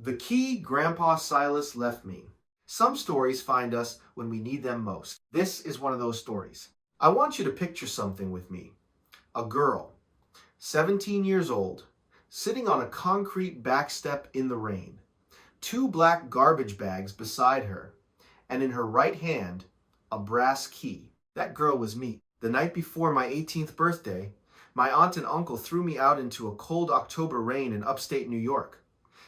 The key Grandpa Silas left me. Some stories find us when we need them most. This is one of those stories. I want you to picture something with me. A girl, 17 years old, sitting on a concrete backstep in the rain. Two black garbage bags beside her, and in her right hand, a brass key. That girl was me. The night before my 18th birthday, my aunt and uncle threw me out into a cold October rain in upstate New York.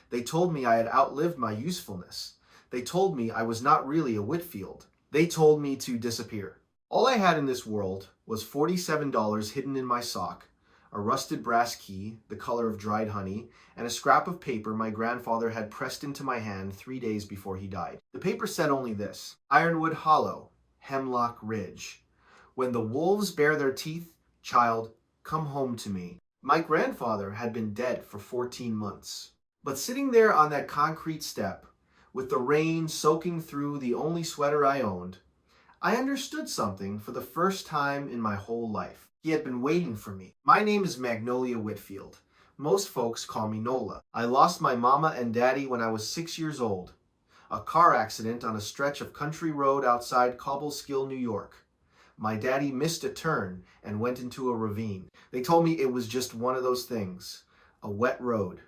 They told me I had outlived my usefulness. They told me I was not really a Whitfield. They told me to disappear. All I had in this world was $47 hidden in my sock, a rusted brass key, the color of dried honey, and a scrap of paper my grandfather had pressed into my hand 3 days before he died. The paper said only this: Ironwood Hollow, Hemlock Ridge. When the wolves bare their teeth, child, come home to me. My grandfather had been dead for 14 months. But sitting there on that concrete step, with the rain soaking through the only sweater I owned, I understood something for the first time in my whole life. He had been waiting for me. My name is Magnolia Whitfield. Most folks call me Nola. I lost my mama and daddy when I was 6 years old. A car accident on a stretch of country road outside Cobleskill, New York. My daddy missed a turn and went into a ravine. They told me it was just one of those things. A wet road.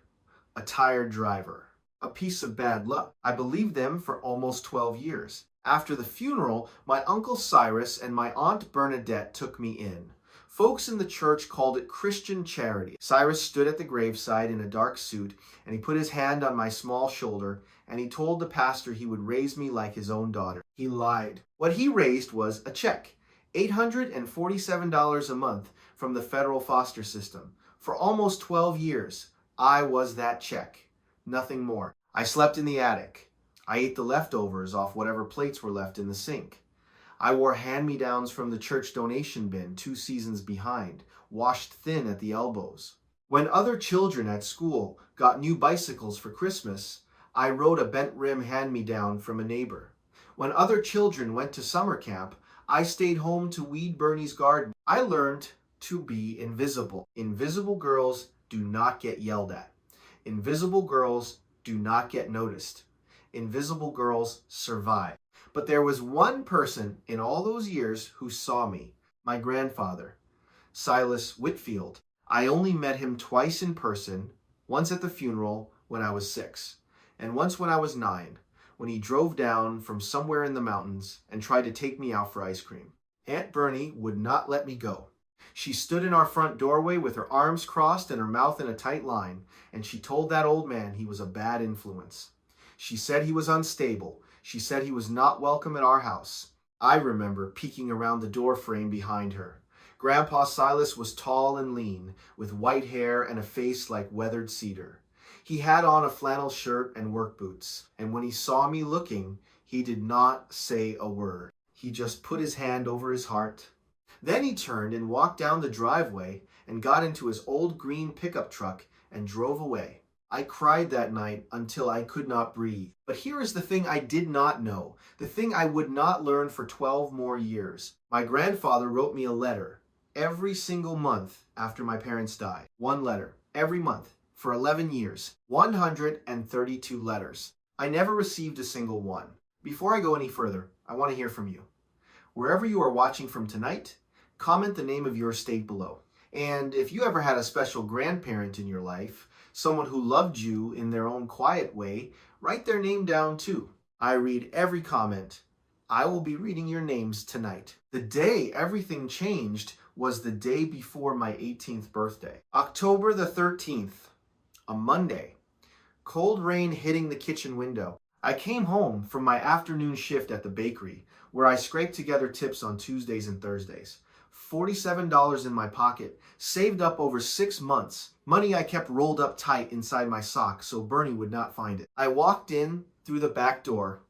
A tired driver. A piece of bad luck. I believed them for almost 12 years. After the funeral, my Uncle Cyrus and my Aunt Bernadette took me in. Folks in the church called it Christian charity. Cyrus stood at the graveside in a dark suit, and he put his hand on my small shoulder, and he told the pastor he would raise me like his own daughter. He lied. What he raised was a check, $847 a month from the federal foster system. For almost 12 years, I was that check. Nothing more. I slept in the attic. I ate the leftovers off whatever plates were left in the sink. I wore hand-me-downs from the church donation bin 2 seasons behind, washed thin at the elbows. When other children at school got new bicycles for Christmas, I rode a bent-rim hand-me-down from a neighbor. When other children went to summer camp, I stayed home to weed Bernie's garden. I learned to be invisible. Invisible girls do not get yelled at. Invisible girls do not get noticed. Invisible girls survive. But there was one person in all those years who saw me, my grandfather, Silas Whitfield. I only met him twice in person, once at the funeral when I was 6, and once when I was 9, when he drove down from somewhere in the mountains and tried to take me out for ice cream. Aunt Bernie would not let me go. She stood in our front doorway with her arms crossed and her mouth in a tight line, and she told that old man he was a bad influence. She said he was unstable. She said he was not welcome at our house. I remember peeking around the door frame behind her. Grandpa Silas was tall and lean, with white hair and a face like weathered cedar. He had on a flannel shirt and work boots, and when he saw me looking, he did not say a word. He just put his hand over his heart. Then he turned and walked down the driveway and got into his old green pickup truck and drove away. I cried that night until I could not breathe. But here is the thing I did not know, the thing I would not learn for 12 more years. My grandfather wrote me a letter every single month after my parents died. One letter every month for 11 years. 132 letters. I never received a single one. Before I go any further, I want to hear from you. Wherever you are watching from tonight, comment the name of your state below. And if you ever had a special grandparent in your life, someone who loved you in their own quiet way, write their name down too. I read every comment. I will be reading your names tonight. The day everything changed was the day before my 18th birthday. October the 13th, a Monday. Cold rain hitting the kitchen window. I came home from my afternoon shift at the bakery, where I scraped together tips on Tuesdays and Thursdays. $47 in my pocket, saved up over 6 months. Money I kept rolled up tight inside my sock so Bernie would not find it. I walked in through the back door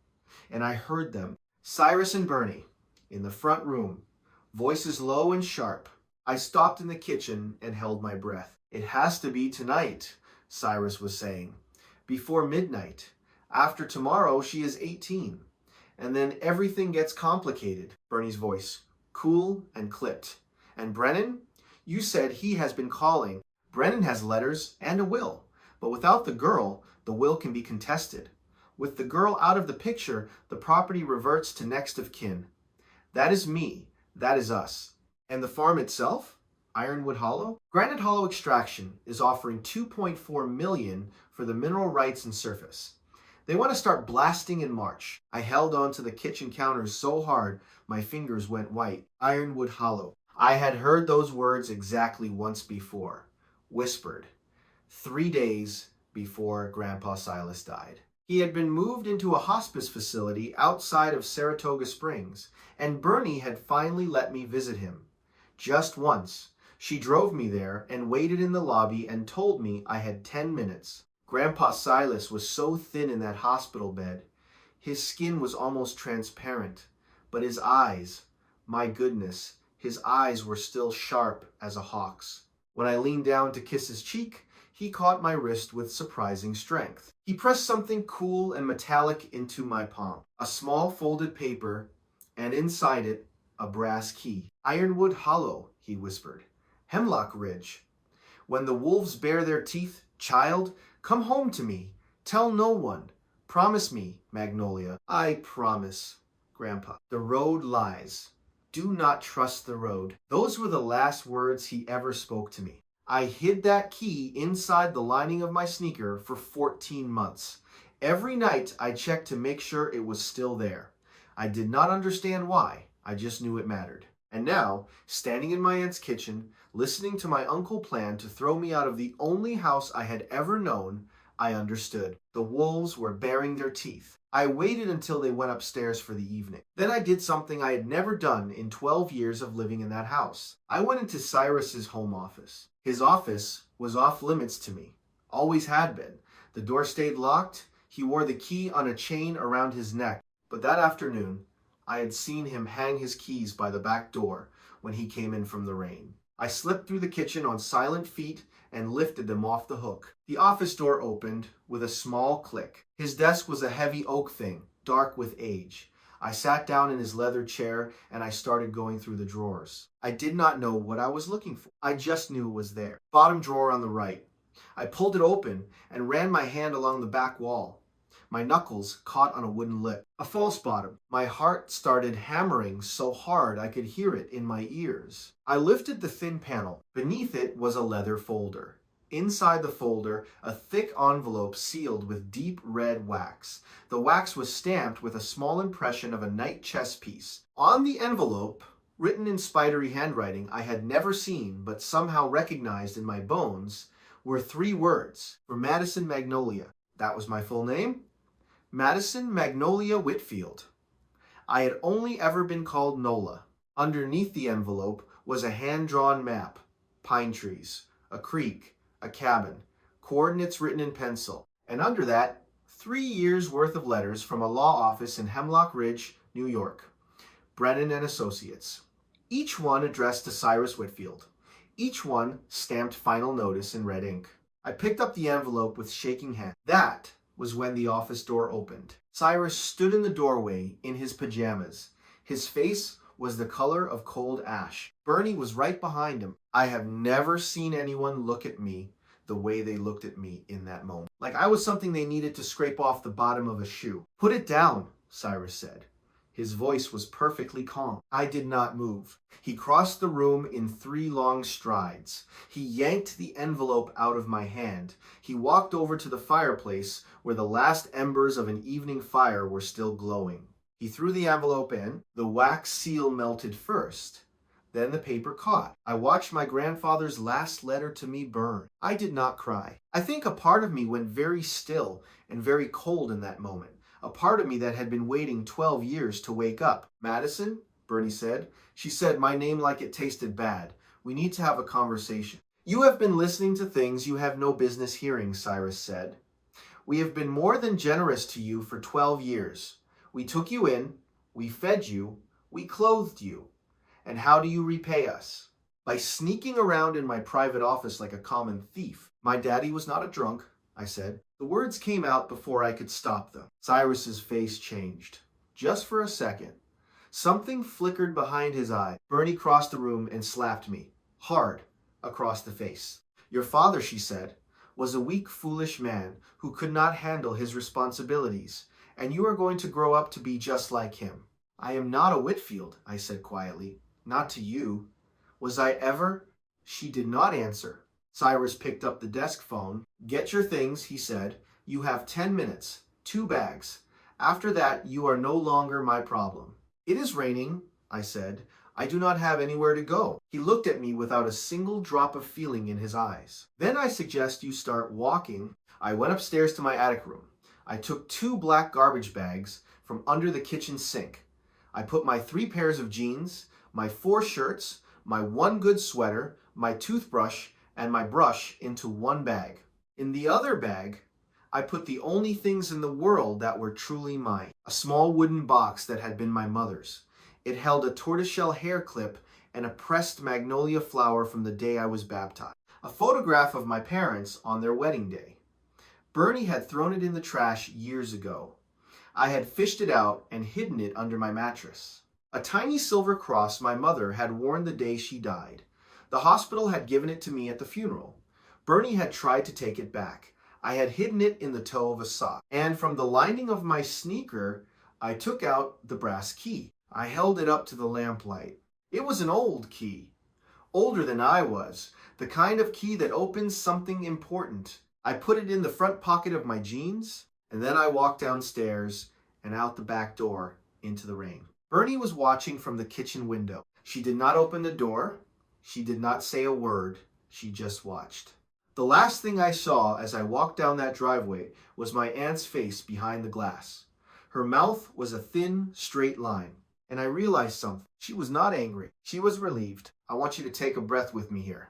and I heard them, Cyrus and Bernie, in the front room, voices low and sharp. I stopped in the kitchen and held my breath. It has to be tonight, Cyrus was saying. Before midnight. After tomorrow, she is 18. And then everything gets complicated, Bernie's voice, cool and clipped. And Brennan? You said he has been calling. Brennan has letters and a will. But without the girl, the will can be contested. With the girl out of the picture, the property reverts to next of kin. That is me. That is us. And the farm itself? Ironwood Hollow? Granite Hollow Extraction is offering $2.4 million for the mineral rights and surface. They want to start blasting in March. I held on to the kitchen counters so hard my fingers went white. Ironwood Hollow. I had heard those words exactly once before. Whispered. 3 days before Grandpa Silas died. He had been moved into a hospice facility outside of Saratoga Springs, and Bernie had finally let me visit him. Just once. She drove me there and waited in the lobby and told me I had 10 minutes. Grandpa Silas was so thin in that hospital bed. His skin was almost transparent, but his eyes, my goodness, his eyes were still sharp as a hawk's. When I leaned down to kiss his cheek, he caught my wrist with surprising strength. He pressed something cool and metallic into my palm. A small folded paper, and inside it, a brass key. Ironwood Hollow, he whispered. Hemlock Ridge. When the wolves bare their teeth, child, come home to me. Tell no one. Promise me, Magnolia. I promise, Grandpa. The road lies. Do not trust the road. Those were the last words he ever spoke to me. I hid that key inside the lining of my sneaker for 14 months. Every night I checked to make sure it was still there. I did not understand why. I just knew it mattered. And now, standing in my aunt's kitchen, listening to my uncle plan to throw me out of the only house I had ever known, I understood. The wolves were baring their teeth. I waited until they went upstairs for the evening. Then I did something I had never done in 12 years of living in that house. I went into Cyrus's home office. His office was off limits to me. Always had been. The door stayed locked. He wore the key on a chain around his neck. But that afternoon, I had seen him hang his keys by the back door when he came in from the rain. I slipped through the kitchen on silent feet and lifted them off the hook. The office door opened with a small click. His desk was a heavy oak thing, dark with age. I sat down in his leather chair and I started going through the drawers. I did not know what I was looking for. I just knew it was there. Bottom drawer on the right. I pulled it open and ran my hand along the back wall. My knuckles caught on a wooden lip. A false bottom. My heart started hammering so hard I could hear it in my ears. I lifted the thin panel. Beneath it was a leather folder. Inside the folder, a thick envelope sealed with deep red wax. The wax was stamped with a small impression of a knight chess piece. On the envelope, written in spidery handwriting I had never seen but somehow recognized in my bones, were 3 words. For Madison Magnolia. That was my full name? Madison Magnolia Whitfield. I had only ever been called Nola. Underneath the envelope was a hand-drawn map. Pine trees, a creek, a cabin, coordinates written in pencil. And under that, 3 years' worth of letters from a law office in Hemlock Ridge, New York. Brennan and Associates. Each one addressed to Cyrus Whitfield. Each one stamped final notice in red ink. I picked up the envelope with shaking hand. That was when the office door opened. Cyrus stood in the doorway in his pajamas. His face was the color of cold ash. Bernie was right behind him. I have never seen anyone look at me the way they looked at me in that moment. Like I was something they needed to scrape off the bottom of a shoe. Put it down, Cyrus said. His voice was perfectly calm. I did not move. He crossed the room in 3 long strides. He yanked the envelope out of my hand. He walked over to the fireplace where the last embers of an evening fire were still glowing. He threw the envelope in. The wax seal melted first. Then the paper caught. I watched my grandfather's last letter to me burn. I did not cry. I think a part of me went very still and very cold in that moment. A part of me that had been waiting 12 years to wake up. Madison, Bernie said. She said my name like it tasted bad. We need to have a conversation. You have been listening to things you have no business hearing, Cyrus said. We have been more than generous to you for 12 years. We took you in, we fed you, we clothed you. And how do you repay us? By sneaking around in my private office like a common thief. My daddy was not a drunk, I said. The words came out before I could stop them. Cyrus's face changed. Just for a second. Something flickered behind his eye. Bernie crossed the room and slapped me, hard, across the face. Your father, she said, was a weak, foolish man who could not handle his responsibilities, and you are going to grow up to be just like him. I am not a Whitfield, I said quietly. Not to you. Was I ever? She did not answer. Cyrus picked up the desk phone. Get your things, he said. You have 10 minutes. 2 bags. After that, you are no longer my problem. It is raining, I said. I do not have anywhere to go. He looked at me without a single drop of feeling in his eyes. Then I suggest you start walking. I went upstairs to my attic room. I took 2 black garbage bags from under the kitchen sink. I put my 3 pairs of jeans, my 4 shirts, my 1 good sweater, my toothbrush, and my brush into 1 bag. In the other bag, I put the only things in the world that were truly mine. A small wooden box that had been my mother's. It held a tortoiseshell hair clip and a pressed magnolia flower from the day I was baptized. A photograph of my parents on their wedding day. Bernie had thrown it in the trash years ago. I had fished it out and hidden it under my mattress. A tiny silver cross my mother had worn the day she died. The hospital had given it to me at the funeral. Bernie had tried to take it back. I had hidden it in the toe of a sock. And from the lining of my sneaker, I took out the brass key. I held it up to the lamplight. It was an old key. Older than I was. The kind of key that opens something important. I put it in the front pocket of my jeans, and then I walked downstairs and out the back door into the rain. Bernie was watching from the kitchen window. She did not open the door. She did not say a word. She just watched. The last thing I saw as I walked down that driveway was my aunt's face behind the glass. Her mouth was a thin, straight line. And I realized something. She was not angry. She was relieved. I want you to take a breath with me here.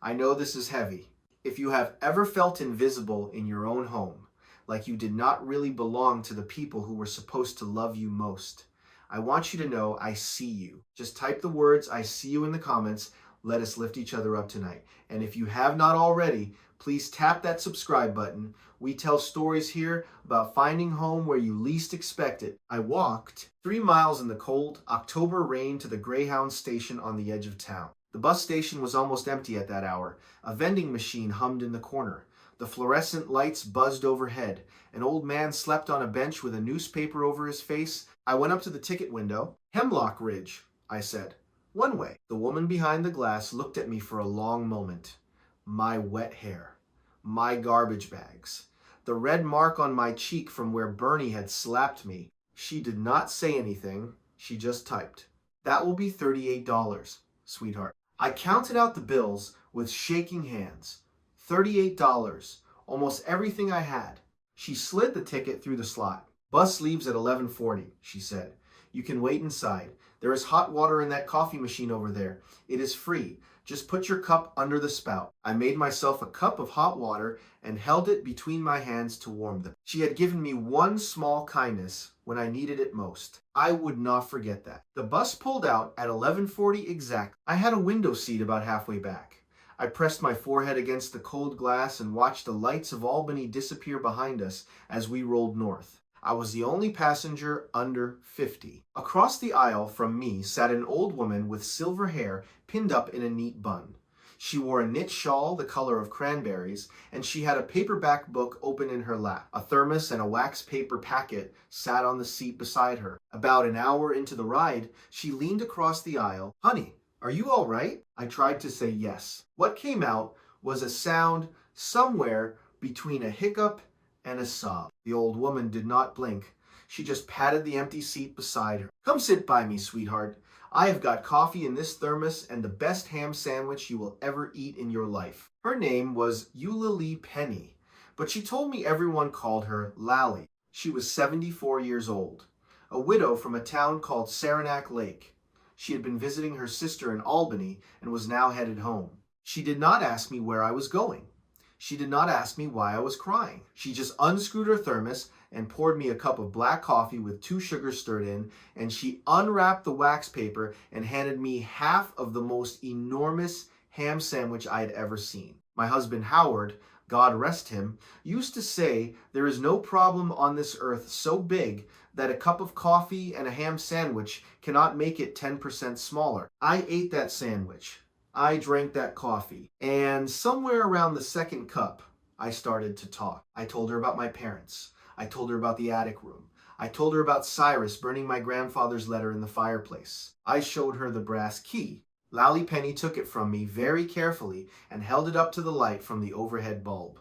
I know this is heavy. If you have ever felt invisible in your own home, like you did not really belong to the people who were supposed to love you most, I want you to know I see you. Just type the words "I see you" in the comments. Let us lift each other up tonight. And if you have not already, please tap that subscribe button. We tell stories here about finding home where you least expect it. I walked 3 miles in the cold October rain to the Greyhound station on the edge of town. The bus station was almost empty at that hour. A vending machine hummed in the corner. The fluorescent lights buzzed overhead. An old man slept on a bench with a newspaper over his face. I went up to the ticket window. Hemlock Ridge, I said. 1 way. The woman behind the glass looked at me for a long moment. My wet hair. My garbage bags. The red mark on my cheek from where Bernie had slapped me. She did not say anything. She just typed. That will be $38, sweetheart. I counted out the bills with shaking hands. $38. Almost everything I had. She slid the ticket through the slot. Bus leaves at 11:40, she said. You can wait inside. There is hot water in that coffee machine over there. It is free. Just put your cup under the spout. I made myself a cup of hot water and held it between my hands to warm them. She had given me one small kindness when I needed it most. I would not forget that. The bus pulled out at 11:40 exact. I had a window seat about halfway back. I pressed my forehead against the cold glass and watched the lights of Albany disappear behind us as we rolled north. I was the only passenger under 50. Across the aisle from me sat an old woman with silver hair pinned up in a neat bun. She wore a knit shawl the color of cranberries, and she had a paperback book open in her lap. A thermos and a wax paper packet sat on the seat beside her. About an hour into the ride, she leaned across the aisle. Honey, are you all right? I tried to say yes. What came out was a sound somewhere between a hiccup and a sob. The old woman did not blink. She just patted the empty seat beside her. Come sit by me, sweetheart. I have got coffee in this thermos and the best ham sandwich you will ever eat in your life. Her name was Eulalie Penny, but she told me everyone called her Lally. She was 74 years old, a widow from a town called Saranac Lake. She had been visiting her sister in Albany and was now headed home. She did not ask me where I was going. She did not ask me why I was crying. She just unscrewed her thermos and poured me a cup of black coffee with 2 sugars stirred in, and she unwrapped the wax paper and handed me half of the most enormous ham sandwich I had ever seen. My husband Howard, God rest him, used to say there is no problem on this earth so big that a cup of coffee and a ham sandwich cannot make it 10% smaller. I ate that sandwich. I drank that coffee, and somewhere around the second cup, I started to talk. I told her about my parents. I told her about the attic room. I told her about Cyrus burning my grandfather's letter in the fireplace. I showed her the brass key. Lally Penny took it from me very carefully and held it up to the light from the overhead bulb.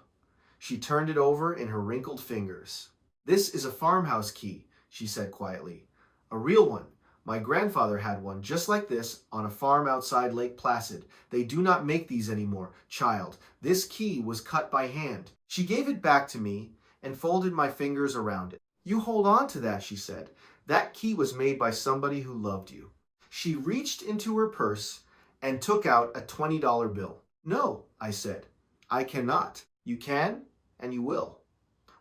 She turned it over in her wrinkled fingers. "This is a farmhouse key," she said quietly. "A real one. My grandfather had one just like this on a farm outside Lake Placid. They do not make these anymore, child. This key was cut by hand." She gave it back to me and folded my fingers around it. "You hold on to that," she said. "That key was made by somebody who loved you." She reached into her purse and took out a $20 bill. "No," I said. "I cannot." "You can, and you will.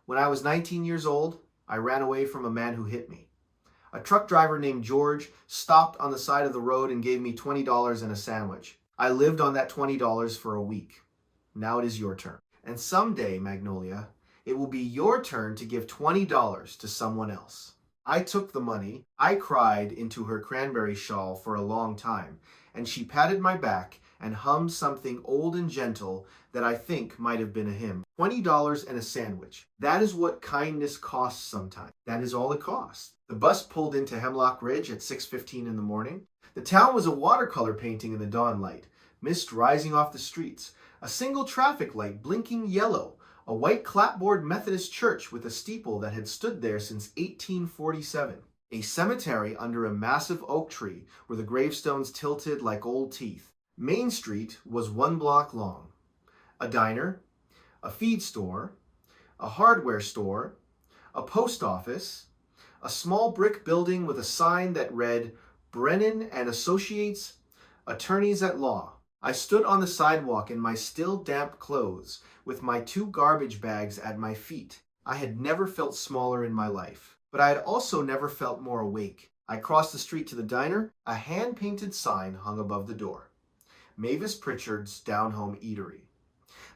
When I was 19 years old, I ran away from a man who hit me. A truck driver named George stopped on the side of the road and gave me $20 and a sandwich. I lived on that $20 for a week. Now it is your turn. And someday, Magnolia, it will be your turn to give $20 to someone else." I took the money. I cried into her cranberry shawl for a long time, and she patted my back and hummed something old and gentle that I think might have been a hymn. $20 and a sandwich. That is what kindness costs sometimes. That is all it costs. The bus pulled into Hemlock Ridge at 6:15 in the morning. The town was a watercolor painting in the dawn light, mist rising off the streets, a single traffic light blinking yellow, a white clapboard Methodist church with a steeple that had stood there since 1847, a cemetery under a massive oak tree where the gravestones tilted like old teeth. Main Street was 1 block long. A diner, a feed store, a hardware store, a post office, a small brick building with a sign that read, "Brennan and Associates, Attorneys at Law." I stood on the sidewalk in my still damp clothes with my 2 garbage bags at my feet. I had never felt smaller in my life, but I had also never felt more awake. I crossed the street to the diner. A hand-painted sign hung above the door. Mavis Pritchard's Down-Home Eatery.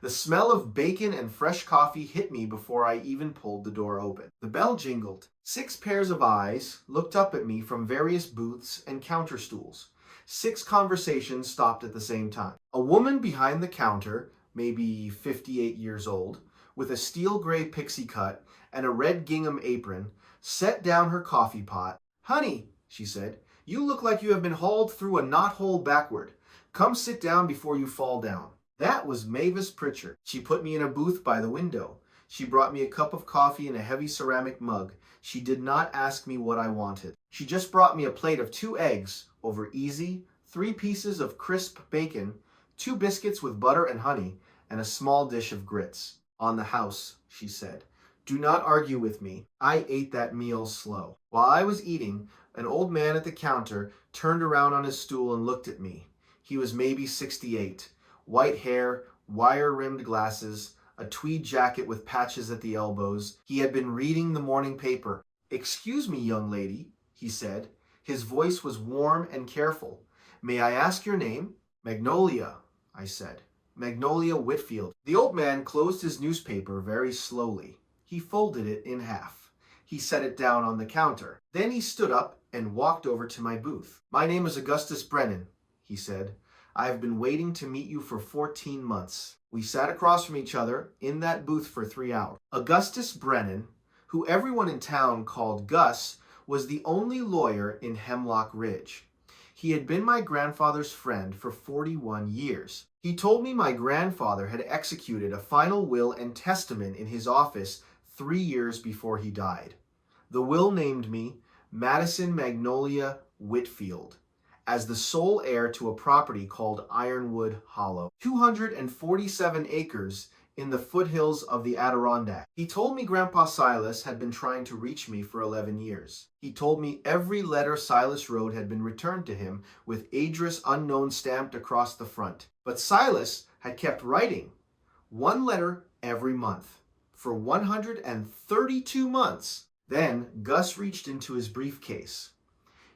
The smell of bacon and fresh coffee hit me before I even pulled the door open. The bell jingled. 6 pairs of eyes looked up at me from various booths and counter stools. 6 conversations stopped at the same time. A woman behind the counter, maybe 58 years old, with a steel gray pixie cut and a red gingham apron, set down her coffee pot. "Honey," she said, "you look like you have been hauled through a knothole backward. Come sit down before you fall down." That was Mavis Pritchard. She put me in a booth by the window. She brought me a cup of coffee in a heavy ceramic mug. She did not ask me what I wanted. She just brought me a plate of 2 eggs over easy, 3 pieces of crisp bacon, 2 biscuits with butter and honey, and a small dish of grits. "On the house," she said. "Do not argue with me." I ate that meal slow. While I was eating, an old man at the counter turned around on his stool and looked at me. He was maybe 68. White hair, wire-rimmed glasses, a tweed jacket with patches at the elbows. He had been reading the morning paper. "Excuse me, young lady," he said. His voice was warm and careful. "May I ask your name?" "Magnolia," I said. "Magnolia Whitfield." The old man closed his newspaper very slowly. He folded it in half. He set it down on the counter. Then he stood up and walked over to my booth. "My name is Augustus Brennan," he said. "I have been waiting to meet you for 14 months. We sat across from each other in that booth for 3 hours. Augustus Brennan, who everyone in town called Gus, was the only lawyer in Hemlock Ridge. He had been my grandfather's friend for 41 years. He told me my grandfather had executed a final will and testament in his office 3 years before he died. The will named me Madison Magnolia Whitfield as the sole heir to a property called Ironwood Hollow, 247 acres in the foothills of the Adirondack. He told me Grandpa Silas had been trying to reach me for 11 years. He told me every letter Silas wrote had been returned to him with address unknown stamped across the front. But Silas had kept writing 1 letter every month for 132 months. Then Gus reached into his briefcase.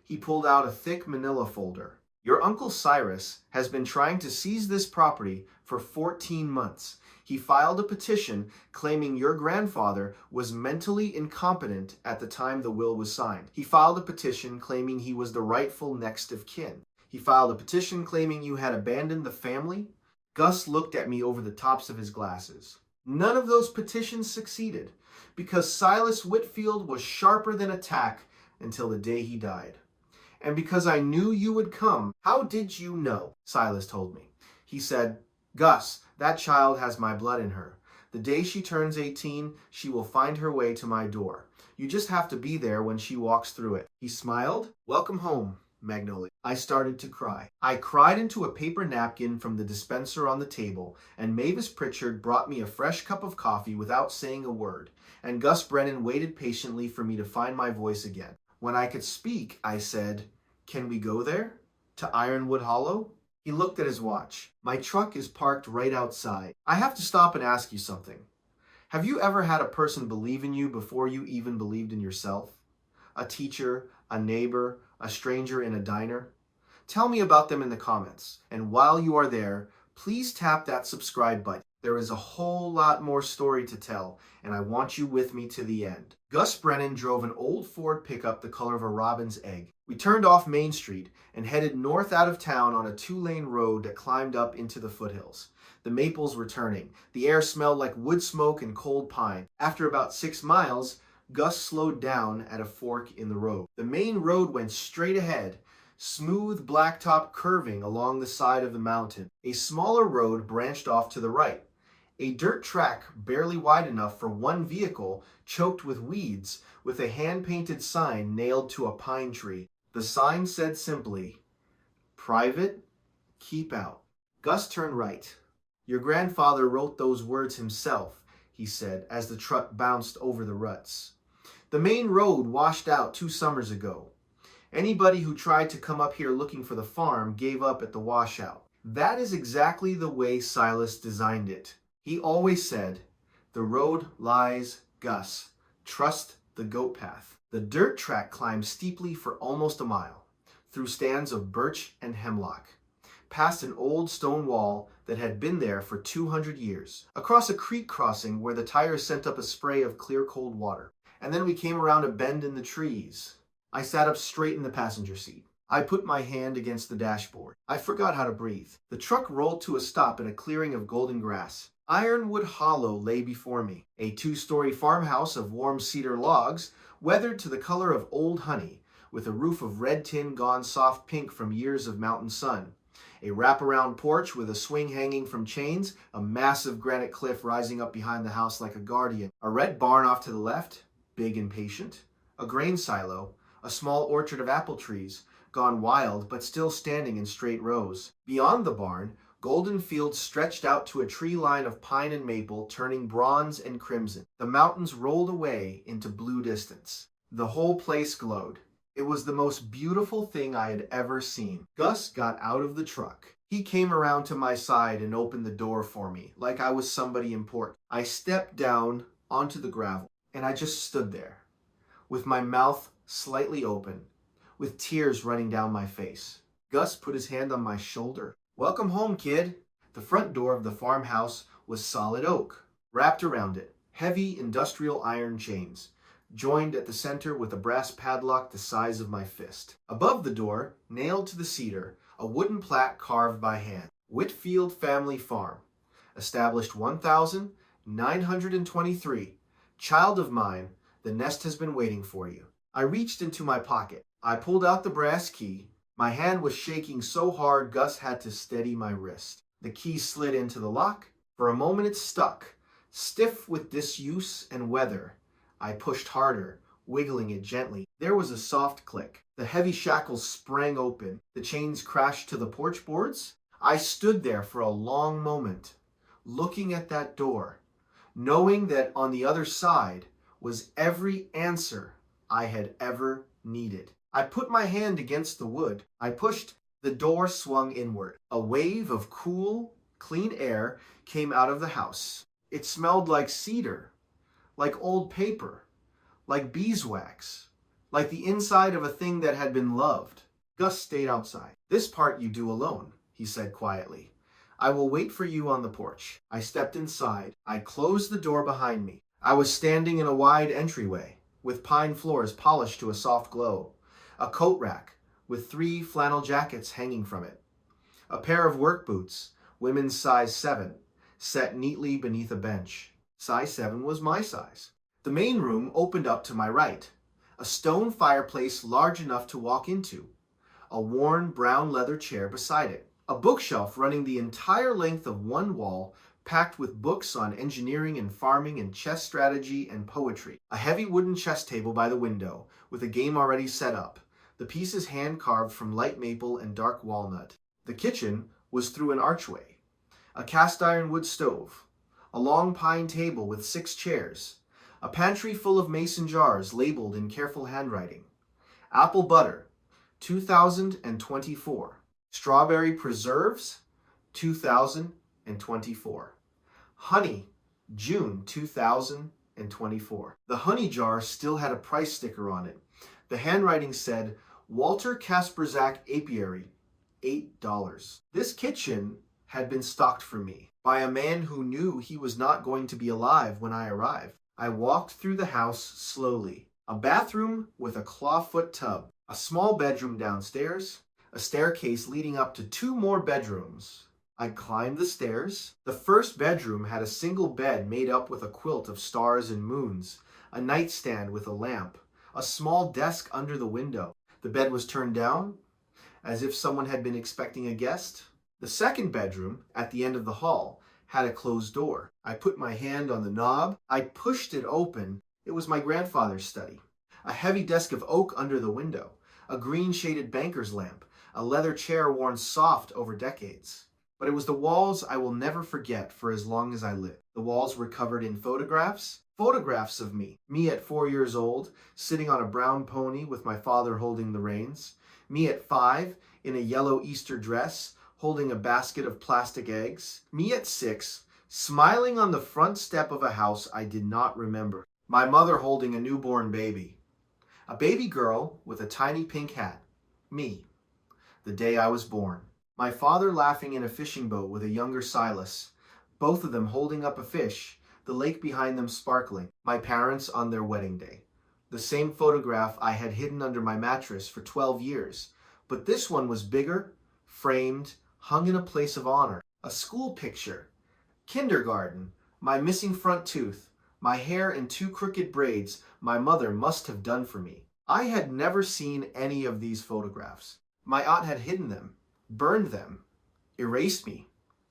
He pulled out a thick manila folder. "Your Uncle Cyrus has been trying to seize this property for 14 months. He filed a petition claiming your grandfather was mentally incompetent at the time the will was signed. He filed a petition claiming he was the rightful next of kin. He filed a petition claiming you had abandoned the family." Gus looked at me over the tops of his glasses. None of those petitions succeeded, because Silas Whitfield was sharper than a tack until the day he died. And because I knew you would come. How did you know? Silas told me. He said, Gus, that child has my blood in her. The day she turns 18, she will find her way to my door. You just have to be there when she walks through it. He smiled. Welcome home, Magnolia. I started to cry. I cried into a paper napkin from the dispenser on the table, and Mavis Pritchard brought me a fresh cup of coffee without saying a word, and Gus Brennan waited patiently for me to find my voice again. When I could speak, I said, Can we go there? To Ironwood Hollow? He looked at his watch. My truck is parked right outside. I have to stop and ask you something. Have you ever had a person believe in you before you even believed in yourself? A teacher, a neighbor, a stranger in a diner? Tell me about them in the comments. And while you are there, please tap that subscribe button. There is a whole lot more story to tell, and I want you with me to the end. Gus Brennan drove an old Ford pickup the color of a robin's egg. We turned off Main Street and headed north out of town on a 2-lane road that climbed up into the foothills. The maples were turning. The air smelled like wood smoke and cold pine. After about 6 miles, Gus slowed down at a fork in the road. The main road went straight ahead, smooth blacktop curving along the side of the mountain. A smaller road branched off to the right. A dirt track barely wide enough for one vehicle, choked with weeds, with a hand-painted sign nailed to a pine tree. The sign said simply, Private, keep out. Gus turned right. Your grandfather wrote those words himself, he said, as the truck bounced over the ruts. The main road washed out 2 summers ago. Anybody who tried to come up here looking for the farm gave up at the washout. That is exactly the way Silas designed it. He always said, the road lies, Gus. Trust the goat path. The dirt track climbed steeply for almost a mile, through stands of birch and hemlock, past an old stone wall that had been there for 200 years, across a creek crossing where the tires sent up a spray of clear cold water. And then we came around a bend in the trees. I sat up straight in the passenger seat. I put my hand against the dashboard. I forgot how to breathe. The truck rolled to a stop in a clearing of golden grass. Ironwood Hollow lay before me, a 2-story farmhouse of warm cedar logs, weathered to the color of old honey, with a roof of red tin gone soft pink from years of mountain sun. A wraparound porch with a swing hanging from chains, a massive granite cliff rising up behind the house like a guardian, a red barn off to the left, big and patient, a grain silo, a small orchard of apple trees, gone wild but still standing in straight rows. Beyond the barn, golden fields stretched out to a tree line of pine and maple, turning bronze and crimson. The mountains rolled away into blue distance. The whole place glowed. It was the most beautiful thing I had ever seen. Gus got out of the truck. He came around to my side and opened the door for me, like I was somebody important. I stepped down onto the gravel, and I just stood there, with my mouth slightly open, with tears running down my face. Gus put his hand on my shoulder. Welcome home, kid. The front door of the farmhouse was solid oak. Wrapped around it, heavy industrial iron chains, joined at the center with a brass padlock the size of my fist. Above the door, nailed to the cedar, a wooden plaque carved by hand. Whitfield Family Farm. Established 1923. Child of mine, the nest has been waiting for you. I reached into my pocket. I pulled out the brass key. My hand was shaking so hard Gus had to steady my wrist. The key slid into the lock. For a moment it stuck, stiff with disuse and weather. I pushed harder, wiggling it gently. There was a soft click. The heavy shackles sprang open. The chains crashed to the porch boards. I stood there for a long moment, looking at that door, knowing that on the other side was every answer I had ever needed. I put my hand against the wood. I pushed. The door swung inward. A wave of cool, clean air came out of the house. It smelled like cedar, like old paper, like beeswax, like the inside of a thing that had been loved. Gus stayed outside. This part you do alone, he said quietly. I will wait for you on the porch. I stepped inside. I closed the door behind me. I was standing in a wide entryway, with pine floors polished to a soft glow. A coat rack with 3 flannel jackets hanging from it. A pair of work boots, women's size 7, set neatly beneath a bench. Size 7 was my size. The main room opened up to my right. A stone fireplace large enough to walk into. A worn brown leather chair beside it. A bookshelf running the entire length of one wall, packed with books on engineering and farming and chess strategy and poetry. A heavy wooden chess table by the window, with a game already set up. The pieces hand-carved from light maple and dark walnut. The kitchen was through an archway. A cast-iron wood stove. A long pine table with 6 chairs. A pantry full of mason jars labeled in careful handwriting. Apple butter, 2024. Strawberry preserves, 2024. Honey, June 2024. The honey jar still had a price sticker on it. The handwriting said, Walter Kasperzak Apiary, $8. This kitchen had been stocked for me by a man who knew he was not going to be alive when I arrived. I walked through the house slowly. A bathroom with a clawfoot tub, a small bedroom downstairs, a staircase leading up to 2 more bedrooms. I climbed the stairs. The first bedroom had a single bed made up with a quilt of stars and moons, a nightstand with a lamp, a small desk under the window. The bed was turned down, as if someone had been expecting a guest. The second bedroom, at the end of the hall, had a closed door. I put my hand on the knob. I pushed it open. It was my grandfather's study. A heavy desk of oak under the window, a green-shaded banker's lamp, a leather chair worn soft over decades. But it was the walls I will never forget for as long as I live. The walls were covered in photographs of me. Me at 4 years old, sitting on a brown pony with my father holding the reins. Me at 5, in a yellow Easter dress, holding a basket of plastic eggs. Me at 6, smiling on the front step of a house I did not remember. My mother holding a newborn baby. A baby girl with a tiny pink hat. Me. The day I was born. My father laughing in a fishing boat with a younger Silas, both of them holding up a fish, the lake behind them sparkling. My parents on their wedding day. The same photograph I had hidden under my mattress for 12 years, but this one was bigger, framed, hung in a place of honor. A school picture. Kindergarten. My missing front tooth. My hair in 2 crooked braids my mother must have done for me. I had never seen any of these photographs. My aunt had hidden them, burned them, erased me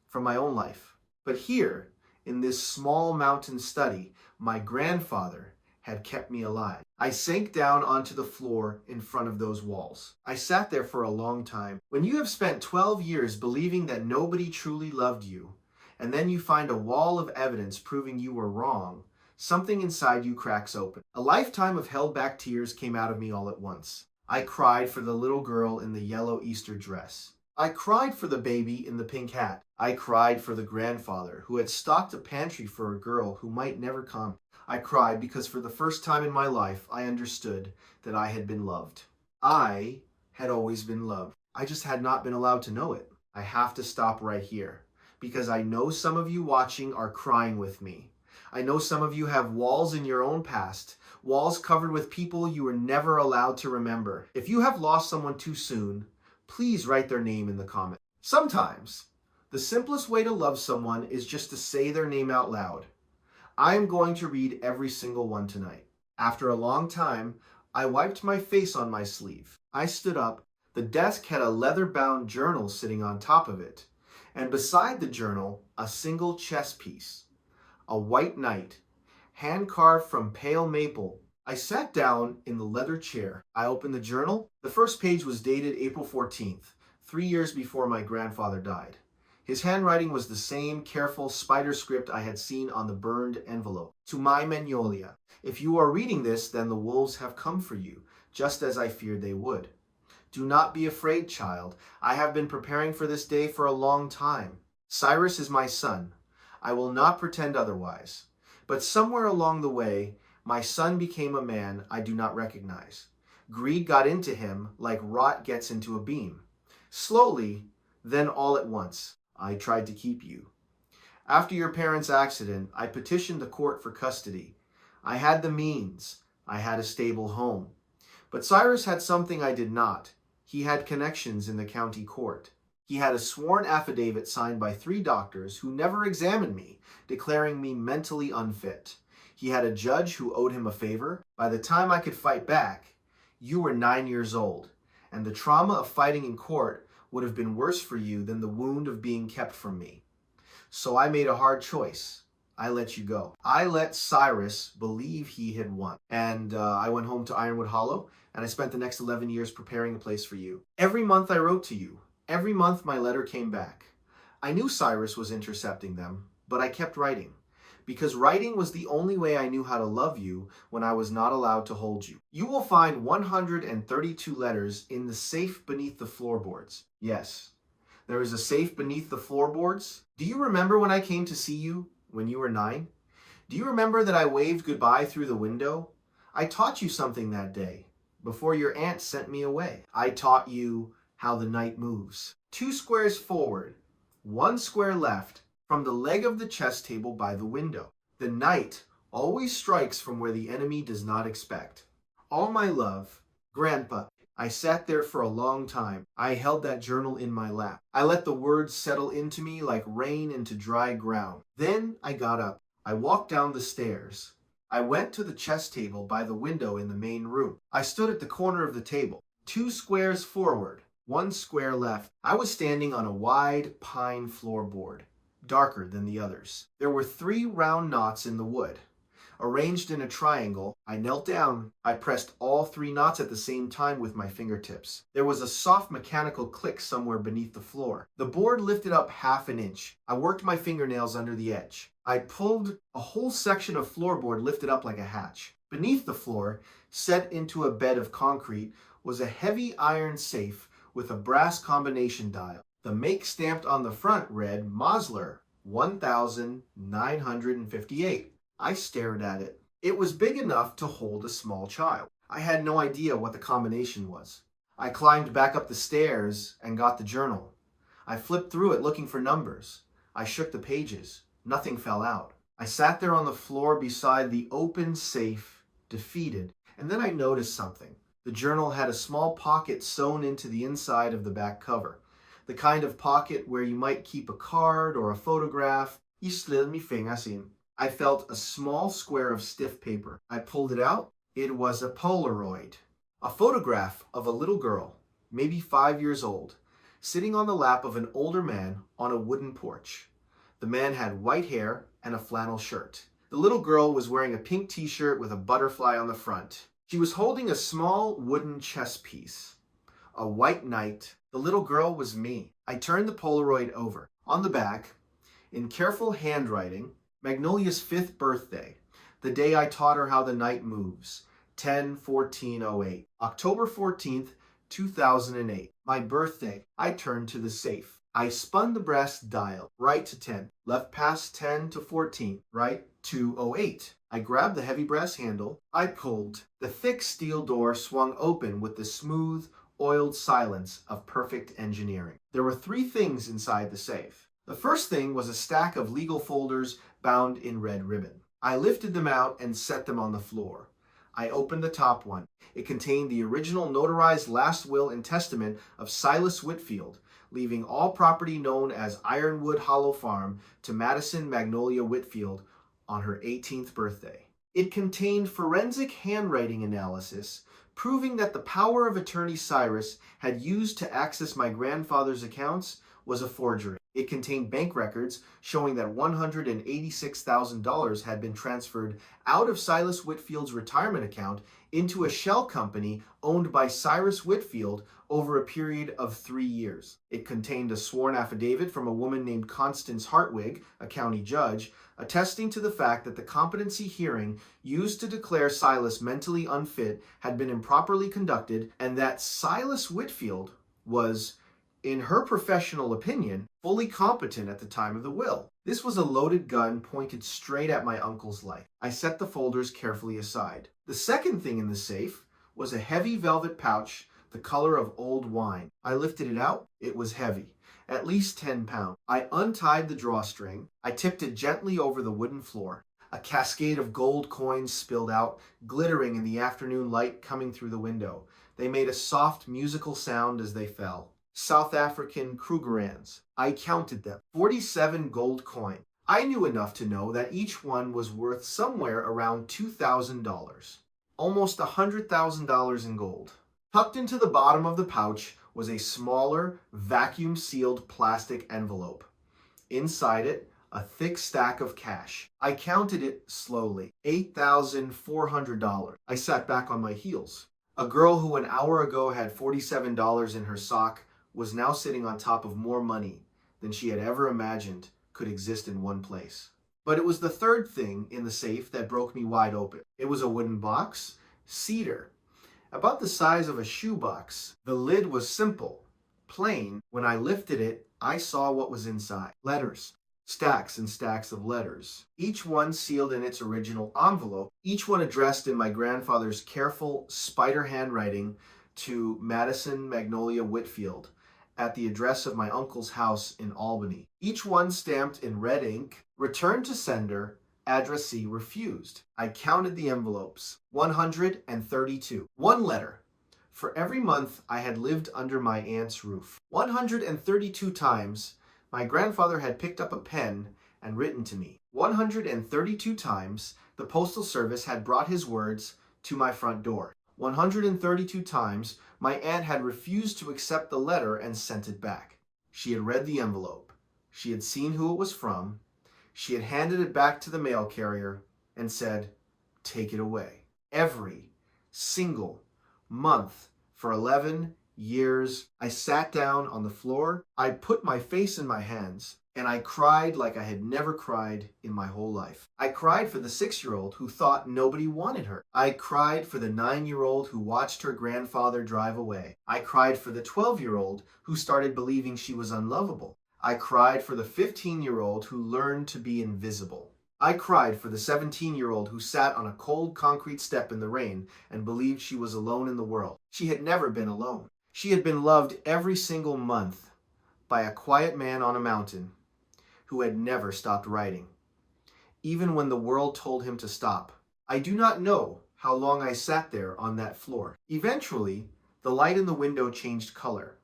from my own life. But here, in this small mountain study, my grandfather had kept me alive. I sank down onto the floor in front of those walls. I sat there for a long time. When you have spent 12 years believing that nobody truly loved you, and then you find a wall of evidence proving you were wrong, something inside you cracks open. A lifetime of held back tears came out of me all at once. I cried for the little girl in the yellow Easter dress. I cried for the baby in the pink hat. I cried for the grandfather who had stocked a pantry for a girl who might never come. I cried because for the first time in my life, I understood that I had been loved. I had always been loved. I just had not been allowed to know it. I have to stop right here because I know some of you watching are crying with me. I know some of you have walls in your own past, walls covered with people you were never allowed to remember. If you have lost someone too soon, please write their name in the comments. Sometimes, the simplest way to love someone is just to say their name out loud. I am going to read every single one tonight. After a long time, I wiped my face on my sleeve. I stood up. The desk had a leather-bound journal sitting on top of it, and beside the journal, a single chess piece. A white knight, hand-carved from pale maple. I sat down in the leather chair. I opened the journal. The first page was dated April 14th, 3 years before my grandfather died. His handwriting was the same careful spider script I had seen on the burned envelope. To my Magnolia, if you are reading this, then the wolves have come for you, just as I feared they would. Do not be afraid, child. I have been preparing for this day for a long time. Cyrus is my son. I will not pretend otherwise. But somewhere along the way, my son became a man I do not recognize. Greed got into him like rot gets into a beam. Slowly, then all at once, I tried to keep you. After your parents' accident, I petitioned the court for custody. I had the means. I had a stable home. But Cyrus had something I did not. He had connections in the county court. He had a sworn affidavit signed by 3 doctors who never examined me, declaring me mentally unfit. He had a judge who owed him a favor. By the time I could fight back, you were 9 years old, and the trauma of fighting in court would have been worse for you than the wound of being kept from me. So I made a hard choice. I let you go. I let Cyrus believe he had won. And I went home to Ironwood Hollow, and I spent the next 11 years preparing a place for you. Every month I wrote to you. Every month my letter came back. I knew Cyrus was intercepting them, but I kept writing. Because writing was the only way I knew how to love you when I was not allowed to hold you. You will find 132 letters in the safe beneath the floorboards. Yes, there is a safe beneath the floorboards. Do you remember when I came to see you when you were 9? Do you remember that I waved goodbye through the window? I taught you something that day, before your aunt sent me away. I taught you how the night moves. 2 squares forward, 1 square left, from the leg of the chess table by the window. The night always strikes from where the enemy does not expect. All my love, Grandpa. I sat there for a long time. I held that journal in my lap. I let the words settle into me like rain into dry ground. Then I got up. I walked down the stairs. I went to the chess table by the window in the main room. I stood at the corner of the table, 2 squares forward, 1 square left. I was standing on a wide pine floorboard, darker than the others. There were 3 round knots in the wood. Arranged in a triangle, I knelt down. I pressed all 3 knots at the same time with my fingertips. There was a soft mechanical click somewhere beneath the floor. The board lifted up half an inch. I worked my fingernails under the edge. I pulled a whole section of floorboard lifted up like a hatch. Beneath the floor, set into a bed of concrete, was a heavy iron safe with a brass combination dial. The make stamped on the front read Mosler 1958. I stared at it. It was big enough to hold a small child. I had no idea what the combination was. I climbed back up the stairs and got the journal. I flipped through it looking for numbers. I shook the pages. Nothing fell out. I sat there on the floor beside the open safe, defeated, and then I noticed something. The journal had a small pocket sewn into the inside of the back cover. The kind of pocket where you might keep a card or a photograph. You slid me fingers in. I felt a small square of stiff paper. I pulled it out. It was a Polaroid. A photograph of a little girl, maybe 5 years old, sitting on the lap of an older man on a wooden porch. The man had white hair and a flannel shirt. The little girl was wearing a pink t-shirt with a butterfly on the front. She was holding a small wooden chess piece. A white knight. The little girl was me. I turned the Polaroid over. On the back, in careful handwriting, Magnolia's 5th birthday, the day I taught her how the night moves, 10/14/08. October 14th, 2008. My birthday. I turned to the safe. I spun the brass dial, right to 10, left past 10 to 14, right to 08. I grabbed the heavy brass handle. I pulled. The thick steel door swung open with the smooth, oiled silence of perfect engineering. There were 3 things inside the safe. The first thing was a stack of legal folders bound in red ribbon. I lifted them out and set them on the floor. I opened the top one. It contained the original notarized last will and testament of Silas Whitfield, leaving all property known as Ironwood Hollow Farm to Madison Magnolia Whitfield on her 18th birthday. It contained forensic handwriting analysis proving that the power of attorney Cyrus had used to access my grandfather's accounts was a forgery. It contained bank records showing that $186,000 had been transferred out of Silas Whitfield's retirement account into a shell company owned by Cyrus Whitfield over a period of 3 years. It contained a sworn affidavit from a woman named Constance Hartwig, a county judge, attesting to the fact that the competency hearing used to declare Silas mentally unfit had been improperly conducted and that Silas Whitfield was, in her professional opinion, fully competent at the time of the will. This was a loaded gun pointed straight at my uncle's life. I set the folders carefully aside. The second thing in the safe was a heavy velvet pouch the color of old wine. I lifted it out. It was heavy, at least 10 pounds. I untied the drawstring. I tipped it gently over the wooden floor. A cascade of gold coins spilled out, glittering in the afternoon light coming through the window. They made a soft musical sound as they fell. South African Krugerrands. I counted them. 47 gold coins. I knew enough to know that each one was worth somewhere around $2,000. Almost $100,000 in gold. Tucked into the bottom of the pouch was a smaller, vacuum-sealed plastic envelope. Inside it, a thick stack of cash. I counted it slowly. $8,400. I sat back on my heels. A girl who an hour ago had $47 in her sock was now sitting on top of more money than she had ever imagined could exist in one place. But it was the third thing in the safe that broke me wide open. It was a wooden box, cedar, about the size of a shoebox. The lid was simple, plain. When I lifted it, I saw what was inside. Letters. Stacks and stacks of letters. Each one sealed in its original envelope. Each one addressed in my grandfather's careful spider handwriting to Madison Magnolia Whitfield at the address of my uncle's house in Albany. Each one stamped in red ink, returned to sender, addressee refused. I counted the envelopes. 132. One letter. For every month I had lived under my aunt's roof. 132 times my grandfather had picked up a pen and written to me. 132 times the Postal Service had brought his words to my front door. 132 times my aunt had refused to accept the letter and sent it back. She had read the envelope. She had seen who it was from. She had handed it back to the mail carrier and said, "Take it away." Every single month for 11 years, I sat down on the floor. I put my face in my hands and I cried like I had never cried in my whole life. I cried for the 6-year-old who thought nobody wanted her. I cried for the 9-year-old who watched her grandfather drive away. I cried for the 12-year-old who started believing she was unlovable. I cried for the 15-year-old who learned to be invisible. I cried for the 17-year-old who sat on a cold concrete step in the rain and believed she was alone in the world. She had never been alone. She had been loved every single month by a quiet man on a mountain who had never stopped writing, even when the world told him to stop. I do not know how long I sat there on that floor. Eventually, the light in the window changed color.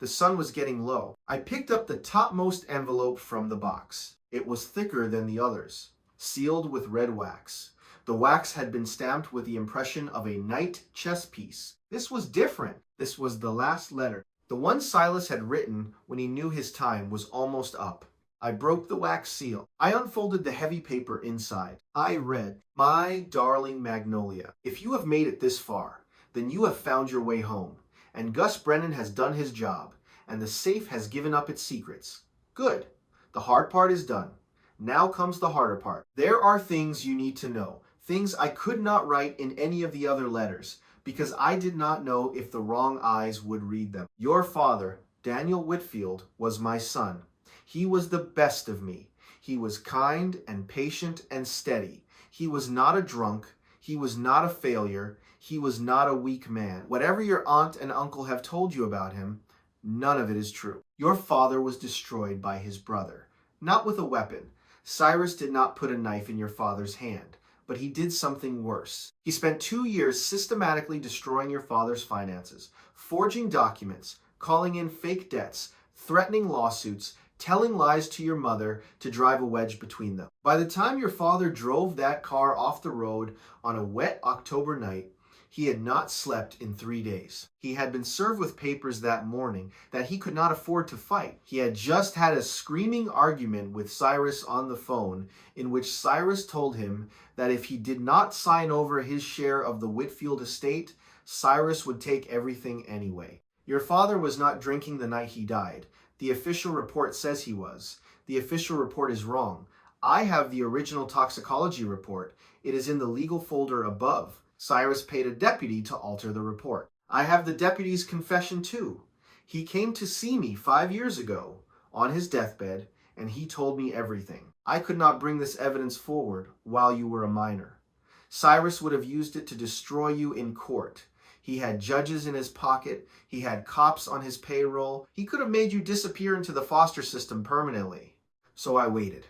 The sun was getting low. I picked up the topmost envelope from the box. It was thicker than the others, sealed with red wax. The wax had been stamped with the impression of a knight chess piece. This was different. This was the last letter. The one Silas had written when he knew his time was almost up. I broke the wax seal. I unfolded the heavy paper inside. I read, "My darling Magnolia, if you have made it this far, then you have found your way home. And Gus Brennan has done his job, and the safe has given up its secrets. Good. The hard part is done. Now comes the harder part. There are things you need to know, things I could not write in any of the other letters, because I did not know if the wrong eyes would read them. Your father, Daniel Whitfield, was my son. He was the best of me. He was kind and patient and steady. He was not a drunk. He was not a failure. He was not a weak man. Whatever your aunt and uncle have told you about him, none of it is true. Your father was destroyed by his brother, not with a weapon. Cyrus did not put a knife in your father's hand, but he did something worse. He spent 2 years systematically destroying your father's finances, forging documents, calling in fake debts, threatening lawsuits, telling lies to your mother to drive a wedge between them. By the time your father drove that car off the road on a wet October night, he had not slept in 3 days. He had been served with papers that morning that he could not afford to fight. He had just had a screaming argument with Cyrus on the phone in which Cyrus told him that if he did not sign over his share of the Whitfield estate, Cyrus would take everything anyway. Your father was not drinking the night he died. The official report says he was. The official report is wrong. I have the original toxicology report. It is in the legal folder above. Cyrus paid a deputy to alter the report. I have the deputy's confession too. He came to see me 5 years ago on his deathbed, and he told me everything. I could not bring this evidence forward while you were a minor. Cyrus would have used it to destroy you in court. He had judges in his pocket. He had cops on his payroll. He could have made you disappear into the foster system permanently. So I waited.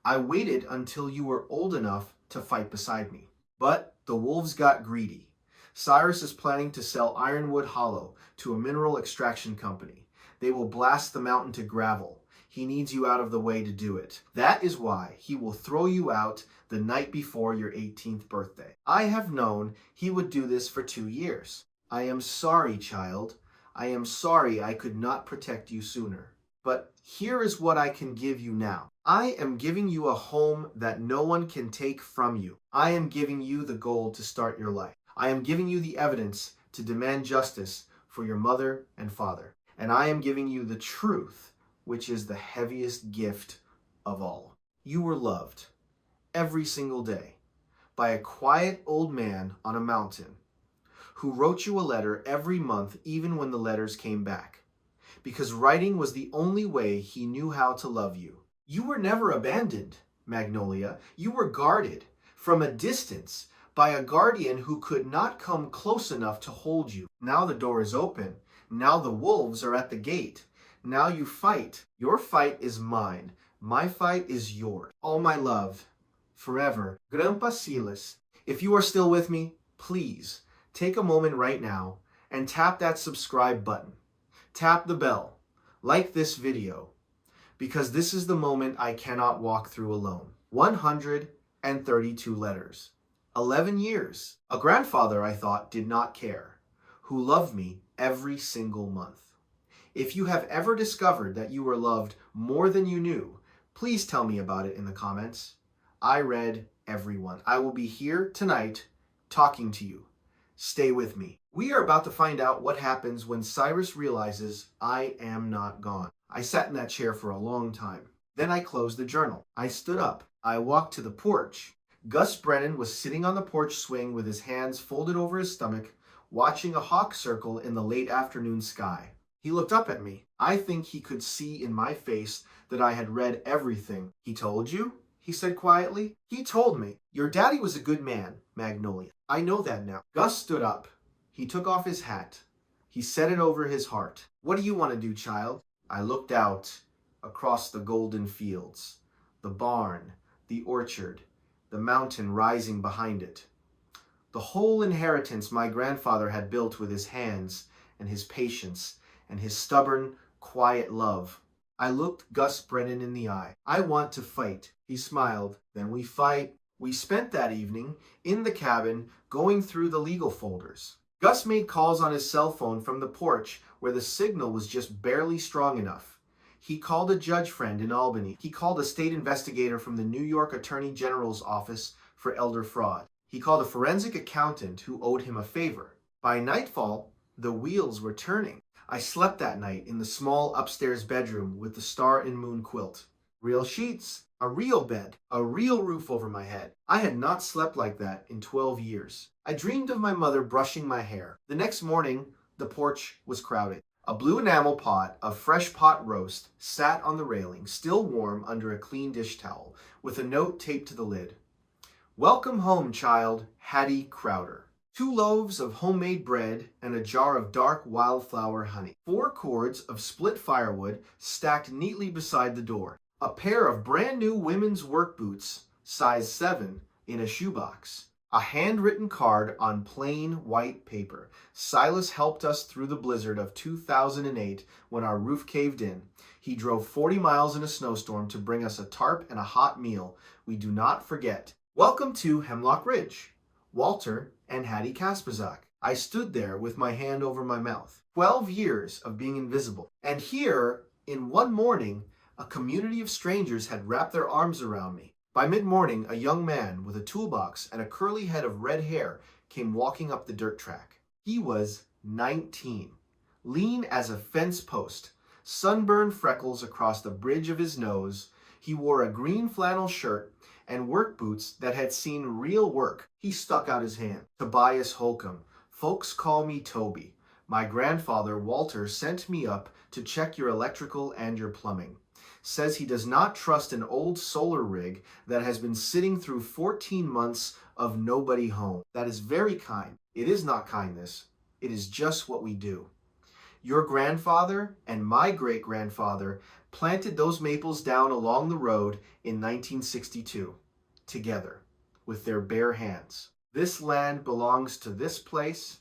I waited until you were old enough to fight beside me. But the wolves got greedy. Cyrus is planning to sell Ironwood Hollow to a mineral extraction company. They will blast the mountain to gravel. He needs you out of the way to do it. That is why he will throw you out the night before your 18th birthday. I have known he would do this for 2 years. I am sorry, child. I am sorry I could not protect you sooner. But here is what I can give you now. I am giving you a home that no one can take from you. I am giving you the gold to start your life. I am giving you the evidence to demand justice for your mother and father. And I am giving you the truth, which is the heaviest gift of all. You were loved every single day by a quiet old man on a mountain who wrote you a letter every month, even when the letters came back, because writing was the only way he knew how to love you. You were never abandoned, Magnolia. You were guarded from a distance by a guardian who could not come close enough to hold you. Now the door is open. Now the wolves are at the gate. Now you fight. Your fight is mine. My fight is yours. All my love, forever. Grandpa Silas. If you are still with me, please take a moment right now and tap that subscribe button. Tap the bell. Like this video, because this is the moment I cannot walk through alone. 132 letters. 11 years. A grandfather, I thought, did not care, who loved me every single month. If you have ever discovered that you were loved more than you knew, please tell me about it in the comments. I read everyone. I will be here tonight talking to you. Stay with me. We are about to find out what happens when Cyrus realizes I am not gone. I sat in that chair for a long time. Then I closed the journal. I stood up. I walked to the porch. Gus Brennan was sitting on the porch swing with his hands folded over his stomach, watching a hawk circle in the late afternoon sky. He looked up at me. I think he could see in my face that I had read everything. He told you? He said quietly. He told me. Your daddy was a good man, Magnolia. I know that now. Gus stood up. He took off his hat. He set it over his heart. What do you want to do, child? I looked out across the golden fields, the barn, the orchard, the mountain rising behind it. The whole inheritance my grandfather had built with his hands and his patience and his stubborn, quiet love. I looked Gus Brennan in the eye. I want to fight. He smiled. Then we fight. We spent that evening in the cabin going through the legal folders. Gus made calls on his cell phone from the porch where the signal was just barely strong enough. He called a judge friend in Albany. He called a state investigator from the New York Attorney General's office for elder fraud. He called a forensic accountant who owed him a favor. By nightfall, the wheels were turning. I slept that night in the small upstairs bedroom with the star and moon quilt. Real sheets, a real bed, a real roof over my head. I had not slept like that in 12 years. I dreamed of my mother brushing my hair. The next morning, the porch was crowded. A blue enamel pot of fresh pot roast sat on the railing, still warm under a clean dish towel, with a note taped to the lid. Welcome home, child, Hattie Crowder. 2 loaves of homemade bread and a jar of dark wildflower honey. 4 cords of split firewood stacked neatly beside the door. A pair of brand new women's work boots, size 7, in a shoebox. A handwritten card on plain white paper. Silas helped us through the blizzard of 2008 when our roof caved in. He drove 40 miles in a snowstorm to bring us a tarp and a hot meal. We do not forget. Welcome to Hemlock Ridge. Walter and Hattie Kasprzak. I stood there with my hand over my mouth. 12 years of being invisible. And here, in one morning, a community of strangers had wrapped their arms around me. By mid-morning, a young man with a toolbox and a curly head of red hair came walking up the dirt track. He was 19, lean as a fence post, sunburned freckles across the bridge of his nose. He wore a green flannel shirt and work boots that had seen real work. He stuck out his hand. Tobias Holcomb. Folks call me Toby. My grandfather, Walter, sent me up to check your electrical and your plumbing. Says he does not trust an old solar rig that has been sitting through 14 months of nobody home. That is very kind. It is not kindness. It is just what we do. Your grandfather and my great-grandfather planted those maples down along the road in 1962, together, with their bare hands. This land belongs to this place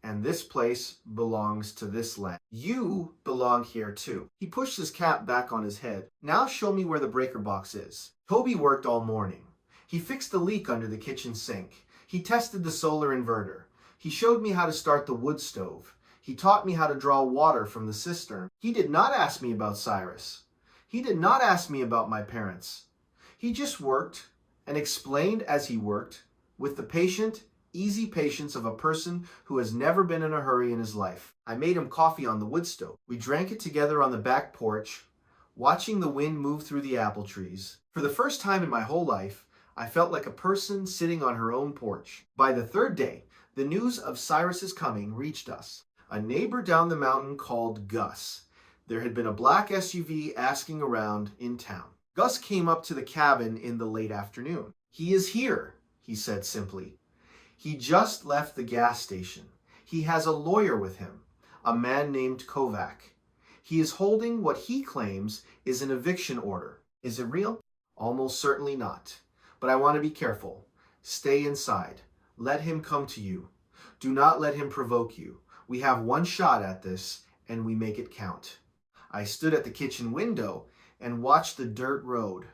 and this place belongs to this land. You belong here too. He pushed his cap back on his head. Now show me where the breaker box is. Toby worked all morning. He fixed the leak under the kitchen sink. He tested the solar inverter. He showed me how to start the wood stove. He taught me how to draw water from the cistern. He did not ask me about Cyrus. He did not ask me about my parents. He just worked and explained as he worked with the patient, easy patience of a person who has never been in a hurry in his life. I made him coffee on the wood stove. We drank it together on the back porch, watching the wind move through the apple trees. For the first time in my whole life, I felt like a person sitting on her own porch. By the third day, the news of Cyrus's coming reached us. A neighbor down the mountain called Gus. There had been a black SUV asking around in town. Gus came up to the cabin in the late afternoon. He is here, he said simply. He just left the gas station. He has a lawyer with him, a man named Kovac. He is holding what he claims is an eviction order. Is it real? Almost certainly not. But I want to be careful. Stay inside. Let him come to you. Do not let him provoke you. We have one shot at this, and we make it count. I stood at the kitchen window and watched the dirt road.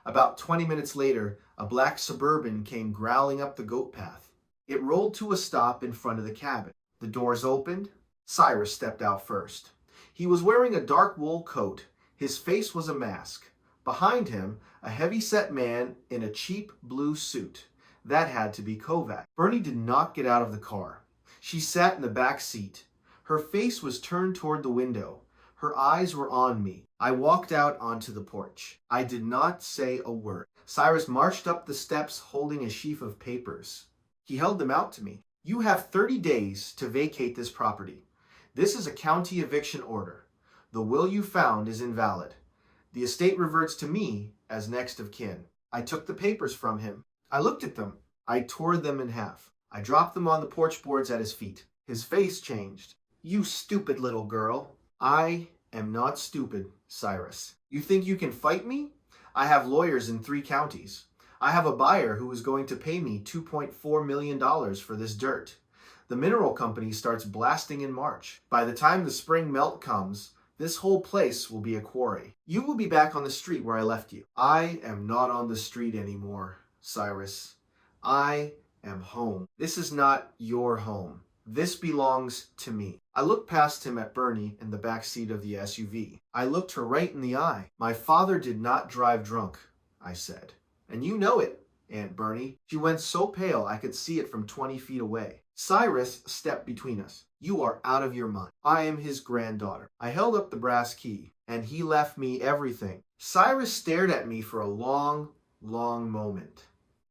About 20 minutes later, a black Suburban came growling up the goat path. It rolled to a stop in front of the cabin. The doors opened. Cyrus stepped out first. He was wearing a dark wool coat. His face was a mask. Behind him, a heavy-set man in a cheap blue suit. That had to be Kovac. Bernie did not get out of the car. She sat in the back seat. Her face was turned toward the window. Her eyes were on me. I walked out onto the porch. I did not say a word. Cyrus marched up the steps holding a sheaf of papers. He held them out to me. You have 30 days to vacate this property. This is a county eviction order. The will you found is invalid. The estate reverts to me as next of kin. I took the papers from him. I looked at them. I tore them in half. I dropped them on the porch boards at his feet. His face changed. You stupid little girl. I am not stupid, Cyrus. You think you can fight me? I have lawyers in 3 counties. I have a buyer who is going to pay me $2.4 million for this dirt. The mineral company starts blasting in March. By the time the spring melt comes, this whole place will be a quarry. You will be back on the street where I left you. I am not on the street anymore, Cyrus. I am home. This is not your home. This belongs to me. I looked past him at Bernie in the back seat of the SUV. I looked her right in the eye. My father did not drive drunk, I said. And you know it, Aunt Bernie. She went so pale I could see it from 20 feet away. Cyrus stepped between us. You are out of your mind. I am his granddaughter. I held up the brass key, and he left me everything. Cyrus stared at me for a long, long moment.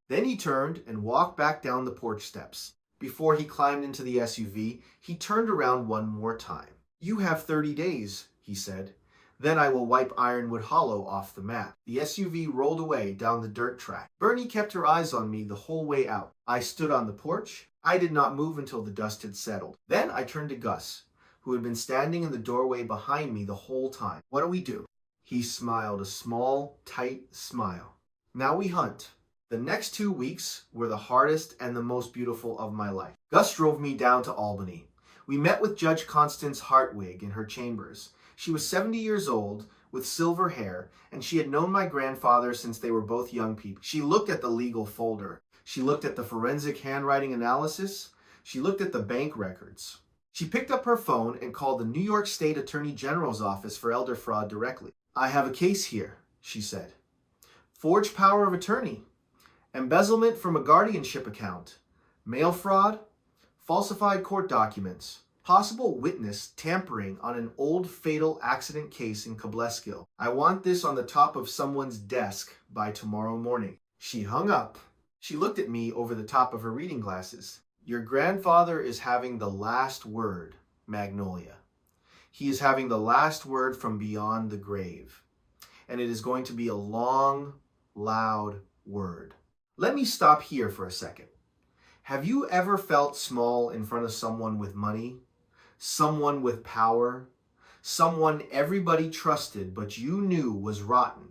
Then he turned and walked back down the porch steps. Before he climbed into the SUV, he turned around one more time. You have 30 days, he said. Then I will wipe Ironwood Hollow off the map. The SUV rolled away down the dirt track. Bernie kept her eyes on me the whole way out. I stood on the porch. I did not move until the dust had settled. Then I turned to Gus, who had been standing in the doorway behind me the whole time. What do we do? He smiled a small, tight smile. Now we hunt. The next 2 weeks were the hardest and the most beautiful of my life. Gus drove me down to Albany. We met with Judge Constance Hartwig in her chambers. She was 70 years old, with silver hair, and she had known my grandfather since they were both young people. She looked at the legal folder. She looked at the forensic handwriting analysis. She looked at the bank records. She picked up her phone and called the New York State Attorney General's office for elder fraud directly. I have a case here, she said. Forged power of attorney. Embezzlement from a guardianship account. Mail fraud. Falsified court documents. Possible witness tampering on an old fatal accident case in Kobleskill. I want this on the top of someone's desk by tomorrow morning. She hung up. She looked at me over the top of her reading glasses. Your grandfather is having the last word, Magnolia. He is having the last word from beyond the grave. And it is going to be a long, loud word. Let me stop here for a second. Have you ever felt small in front of someone with money? Someone with power? Someone everybody trusted but you knew was rotten?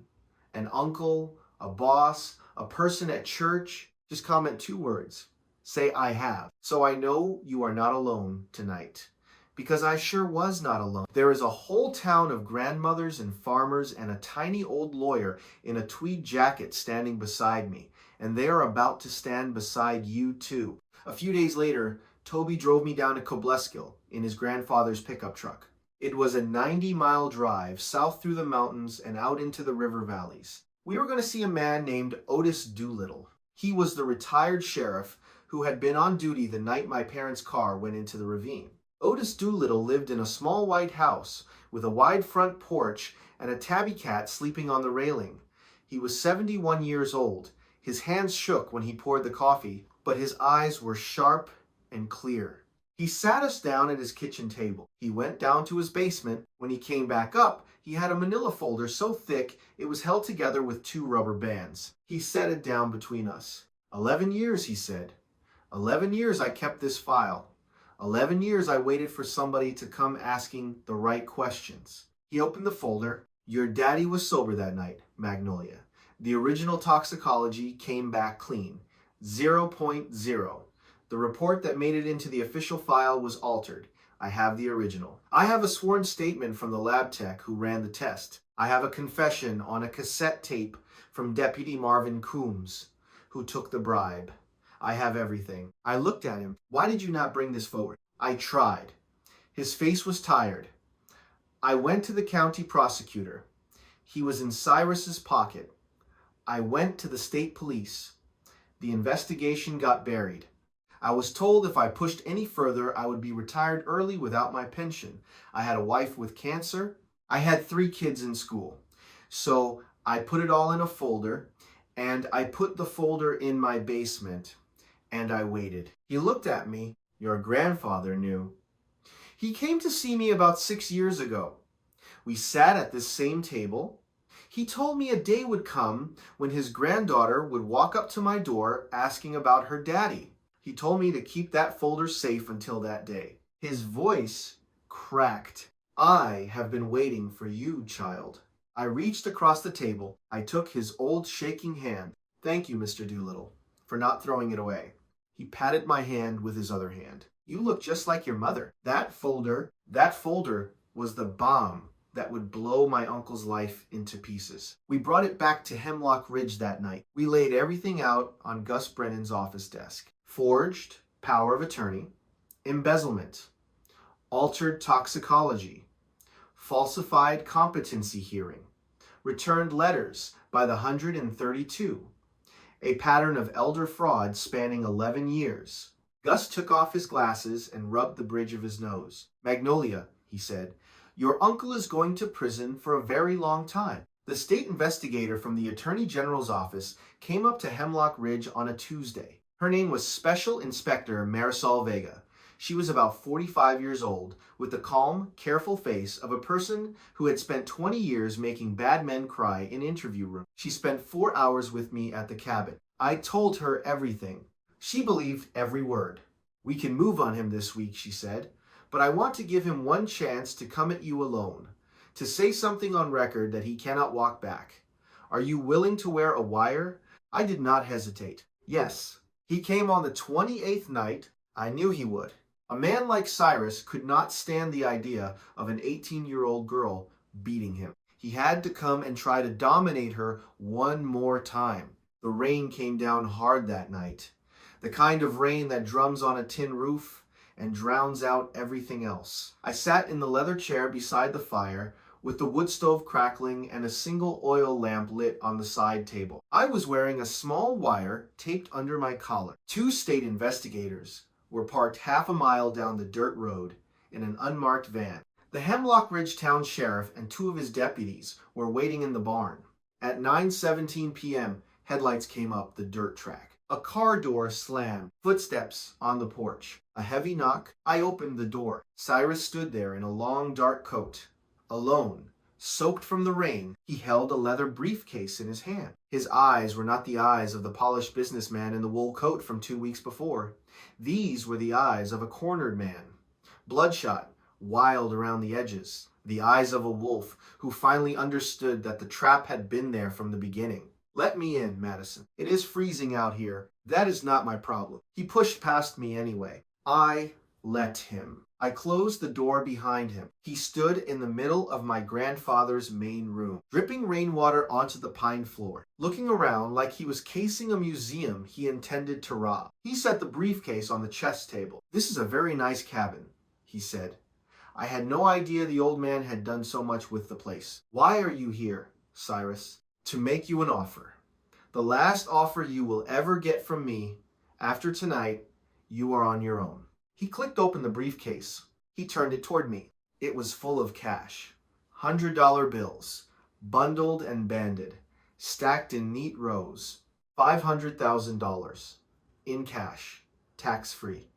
An uncle, a boss, a person at church? Just comment 2 words. Say, I have. So I know you are not alone tonight. Because I sure was not alone. There is a whole town of grandmothers and farmers and a tiny old lawyer in a tweed jacket standing beside me. And they are about to stand beside you too. A few days later, Toby drove me down to Kobleskill in his grandfather's pickup truck. It was a 90-mile drive south through the mountains and out into the river valleys. We were going to see a man named Otis Doolittle. He was the retired sheriff who had been on duty the night my parents' car went into the ravine. Otis Doolittle lived in a small white house with a wide front porch and a tabby cat sleeping on the railing. He was 71 years old. His hands shook when he poured the coffee, but his eyes were sharp and clear. He sat us down at his kitchen table. He went down to his basement. When he came back up, he had a manila folder so thick it was held together with 2 rubber bands. He set it down between us. 11 years, he said. 11 years I kept this file. 11 years I waited for somebody to come asking the right questions. He opened the folder. Your daddy was sober that night, Magnolia. The original toxicology came back clean. 0.0. The report that made it into the official file was altered. I have the original. I have a sworn statement from the lab tech who ran the test. I have a confession on a cassette tape from Deputy Marvin Coombs, who took the bribe. I have everything. I looked at him. Why did you not bring this forward? I tried. His face was tired. I went to the county prosecutor. He was in Cyrus's pocket. I went to the state police. The investigation got buried. I was told if I pushed any further, I would be retired early without my pension. I had a wife with cancer. I had 3 kids in school. So I put it all in a folder, and I put the folder in my basement, and I waited. He looked at me. Your grandfather knew. He came to see me about 6 years ago. We sat at this same table. He told me a day would come when his granddaughter would walk up to my door asking about her daddy. He told me to keep that folder safe until that day. His voice cracked. I have been waiting for you, child. I reached across the table. I took his old shaking hand. Thank you, Mr. Doolittle, for not throwing it away. He patted my hand with his other hand. You look just like your mother. That folder was the bomb that would blow my uncle's life into pieces. We brought it back to Hemlock Ridge that night. We laid everything out on Gus Brennan's office desk. Forged power of attorney, embezzlement, altered toxicology, falsified competency hearing, returned letters by the 132, a pattern of elder fraud spanning 11 years. Gus took off his glasses and rubbed the bridge of his nose. Magnolia, he said, your uncle is going to prison for a very long time. The state investigator from the Attorney General's office came up to Hemlock Ridge on a Tuesday. Her name was Special Inspector Marisol Vega. She was about 45 years old, with the calm, careful face of a person who had spent 20 years making bad men cry in interview rooms. She spent 4 hours with me at the cabin. I told her everything. She believed every word. We can move on him this week, she said, but I want to give him one chance to come at you alone, to say something on record that he cannot walk back. Are you willing to wear a wire? I did not hesitate. Yes. He came on the 28th night. I knew he would. A man like Cyrus could not stand the idea of an 18-year-old girl beating him. He had to come and try to dominate her one more time. The rain came down hard that night. The kind of rain that drums on a tin roof and drowns out everything else. I sat in the leather chair beside the fire with the wood stove crackling and a single oil lamp lit on the side table. I was wearing a small wire taped under my collar. 2 state investigators were parked half a mile down the dirt road in an unmarked van. The Hemlock Ridge Town Sheriff and 2 of his deputies were waiting in the barn. At 9:17 p.m., headlights came up the dirt track. A car door slammed. Footsteps on the porch. A heavy knock. I opened the door. Cyrus stood there in a long dark coat. Alone, soaked from the rain, he held a leather briefcase in his hand. His eyes were not the eyes of the polished businessman in the wool coat from 2 weeks before. These were the eyes of a cornered man, bloodshot, wild around the edges. The eyes of a wolf who finally understood that the trap had been there from the beginning. Let me in, Madison. It is freezing out here. That is not my problem. He pushed past me anyway. I let him. I closed the door behind him. He stood in the middle of my grandfather's main room, dripping rainwater onto the pine floor, looking around like he was casing a museum he intended to rob. He set the briefcase on the chess table. "This is a very nice cabin," he said. I had no idea the old man had done so much with the place. "Why are you here, Cyrus?" "To make you an offer. The last offer you will ever get from me. After tonight, you are on your own." He clicked open the briefcase. He turned it toward me. It was full of cash. $100 bills, bundled and banded, stacked in neat rows. $500,000 in cash, tax-free.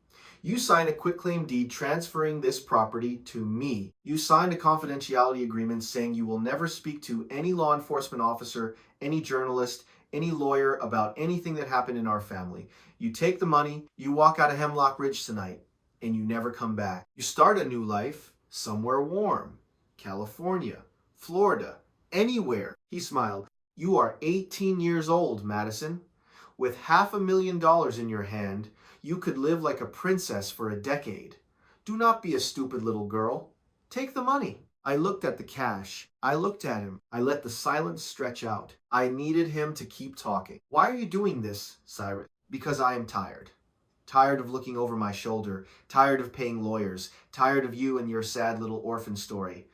"You sign a quitclaim deed transferring this property to me. You signed a confidentiality agreement saying you will never speak to any law enforcement officer, any journalist, any lawyer about anything that happened in our family. You take the money, you walk out of Hemlock Ridge tonight, and you never come back. You start a new life somewhere warm. California, Florida, anywhere." He smiled. "You are 18 years old, Madison. With $500,000 in your hand, you could live like a princess for a decade. Do not be a stupid little girl. Take the money." I looked at the cash. I looked at him. I let the silence stretch out. I needed him to keep talking. "Why are you doing this, Cyrus?" "Because I am tired. Tired of looking over my shoulder. Tired of paying lawyers. Tired of you and your sad little orphan story.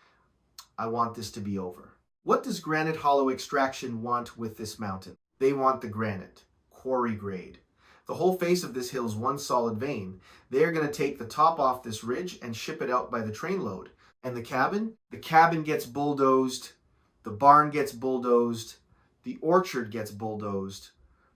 I want this to be over." "What does Granite Hollow Extraction want with this mountain?" "They want the granite. Quarry grade. The whole face of this hill is one solid vein. They are going to take the top off this ridge and ship it out by the trainload. And the cabin? The cabin gets bulldozed. The barn gets bulldozed. The orchard gets bulldozed.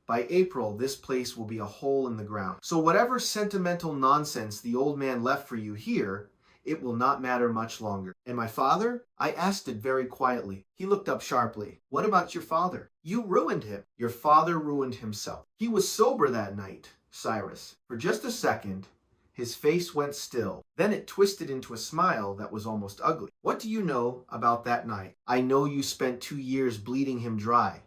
By April, this place will be a hole in the ground. So whatever sentimental nonsense the old man left for you here, it will not matter much longer." "And my father?" I asked it very quietly. He looked up sharply. "What about your father?" "You ruined him." "Your father ruined himself. He was sober that night, Cyrus." For just a second, his face went still. Then it twisted into a smile that was almost ugly. "What do you know about that night?" "I know you spent 2 years bleeding him dry.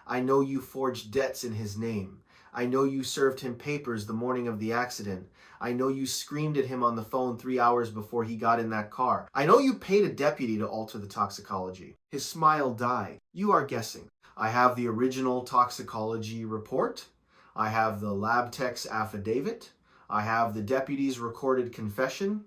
I know you forged debts in his name. I know you served him papers the morning of the accident. I know you screamed at him on the phone 3 hours before he got in that car. I know you paid a deputy to alter the toxicology." His smile died. "You are guessing. I have the original toxicology report. I have the lab tech's affidavit. I have the deputy's recorded confession.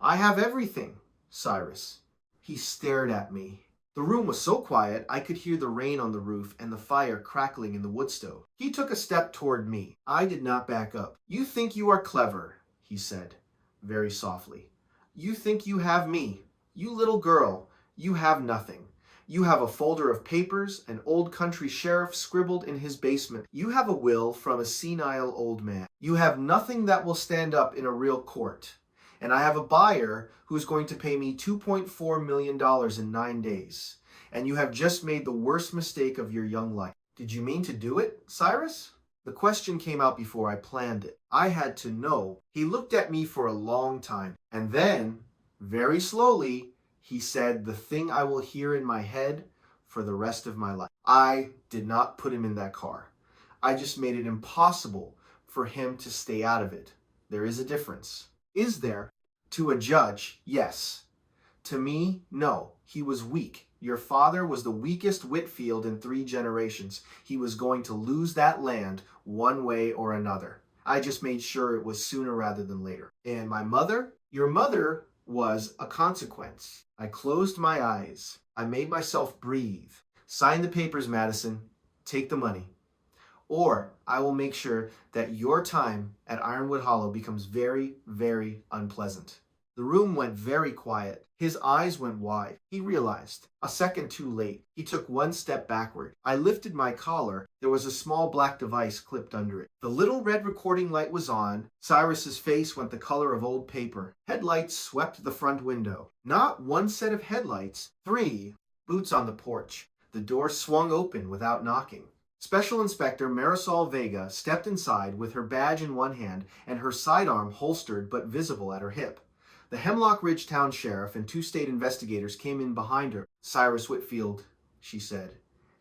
I have everything, Cyrus." He stared at me. The room was so quiet I could hear the rain on the roof and the fire crackling in the wood stove. He took a step toward me. I did not back up. "You think you are clever," he said, very softly. "You think you have me. You little girl, you have nothing. You have a folder of papers an old country sheriff scribbled in his basement. You have a will from a senile old man. You have nothing that will stand up in a real court. And I have a buyer who's going to pay me $2.4 million in 9 days. And you have just made the worst mistake of your young life." "Did you mean to do it, Cyrus?" The question came out before I planned it. I had to know. He looked at me for a long time. And then, very slowly, he said the thing I will hear in my head for the rest of my life. "I did not put him in that car. I just made it impossible for him to stay out of it. There is a difference." "Is there?" "To a judge, yes. To me, no. He was weak. Your father was the weakest Whitfield in 3 generations. He was going to lose that land one way or another. I just made sure it was sooner rather than later." "And my mother?" "Your mother was a consequence." I closed my eyes. I made myself breathe. "Sign the papers, Madison. Take the money. Or I will make sure that your time at Ironwood Hollow becomes very, very unpleasant." The room went very quiet. His eyes went wide. He realized. A second too late. He took one step backward. I lifted my collar. There was a small black device clipped under it. The little red recording light was on. Cyrus's face went the color of old paper. Headlights swept the front window. Not one set of headlights. 3. Boots on the porch. The door swung open without knocking. Special Inspector Marisol Vega stepped inside with her badge in one hand and her sidearm holstered but visible at her hip. The Hemlock Ridge Town Sheriff and 2 state investigators came in behind her. "Cyrus Whitfield," she said,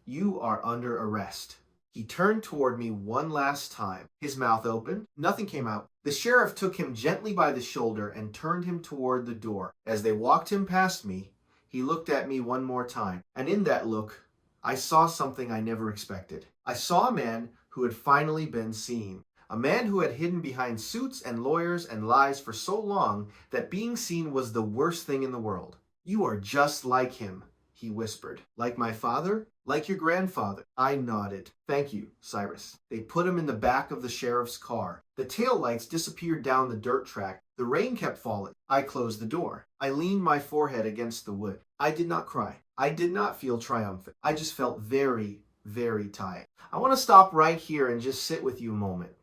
You are under arrest." He turned toward me one last time. His mouth opened. Nothing came out. The sheriff took him gently by the shoulder and turned him toward the door. As they walked him past me, he looked at me one more time. And in that look, I saw something I never expected. I saw a man who had finally been seen. A man who had hidden behind suits and lawyers and lies for so long that being seen was the worst thing in the world. "You are just like him," he whispered. "Like my father? Like your grandfather?" I nodded. "Thank you, Cyrus." They put him in the back of the sheriff's car. The taillights disappeared down the dirt track. The rain kept falling. I closed the door. I leaned my forehead against the wood. I did not cry. I did not feel triumphant. I just felt very, very tired. I want to stop right here and just sit with you a moment,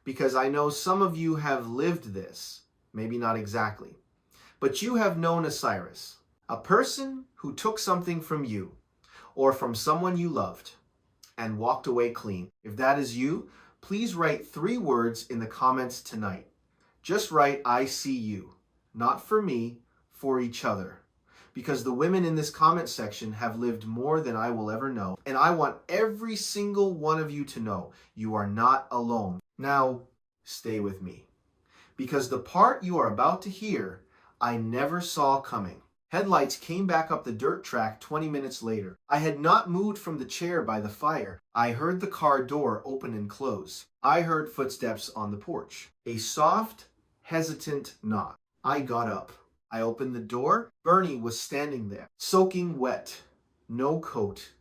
because I know some of you have lived this, maybe not exactly, but you have known a Cyrus, a person who took something from you or from someone you loved and walked away clean. If that is you, please write 3 words in the comments tonight. Just write, "I see you." Not for me, for each other. Because the women in this comment section have lived more than I will ever know. And I want every single one of you to know you are not alone. Now, stay with me, because the part you are about to hear, I never saw coming. Headlights came back up the dirt track 20 minutes later. I had not moved from the chair by the fire. I heard the car door open and close. I heard footsteps on the porch. A soft, hesitant knock. I got up. I opened the door. Bernie was standing there, soaking wet, no coat,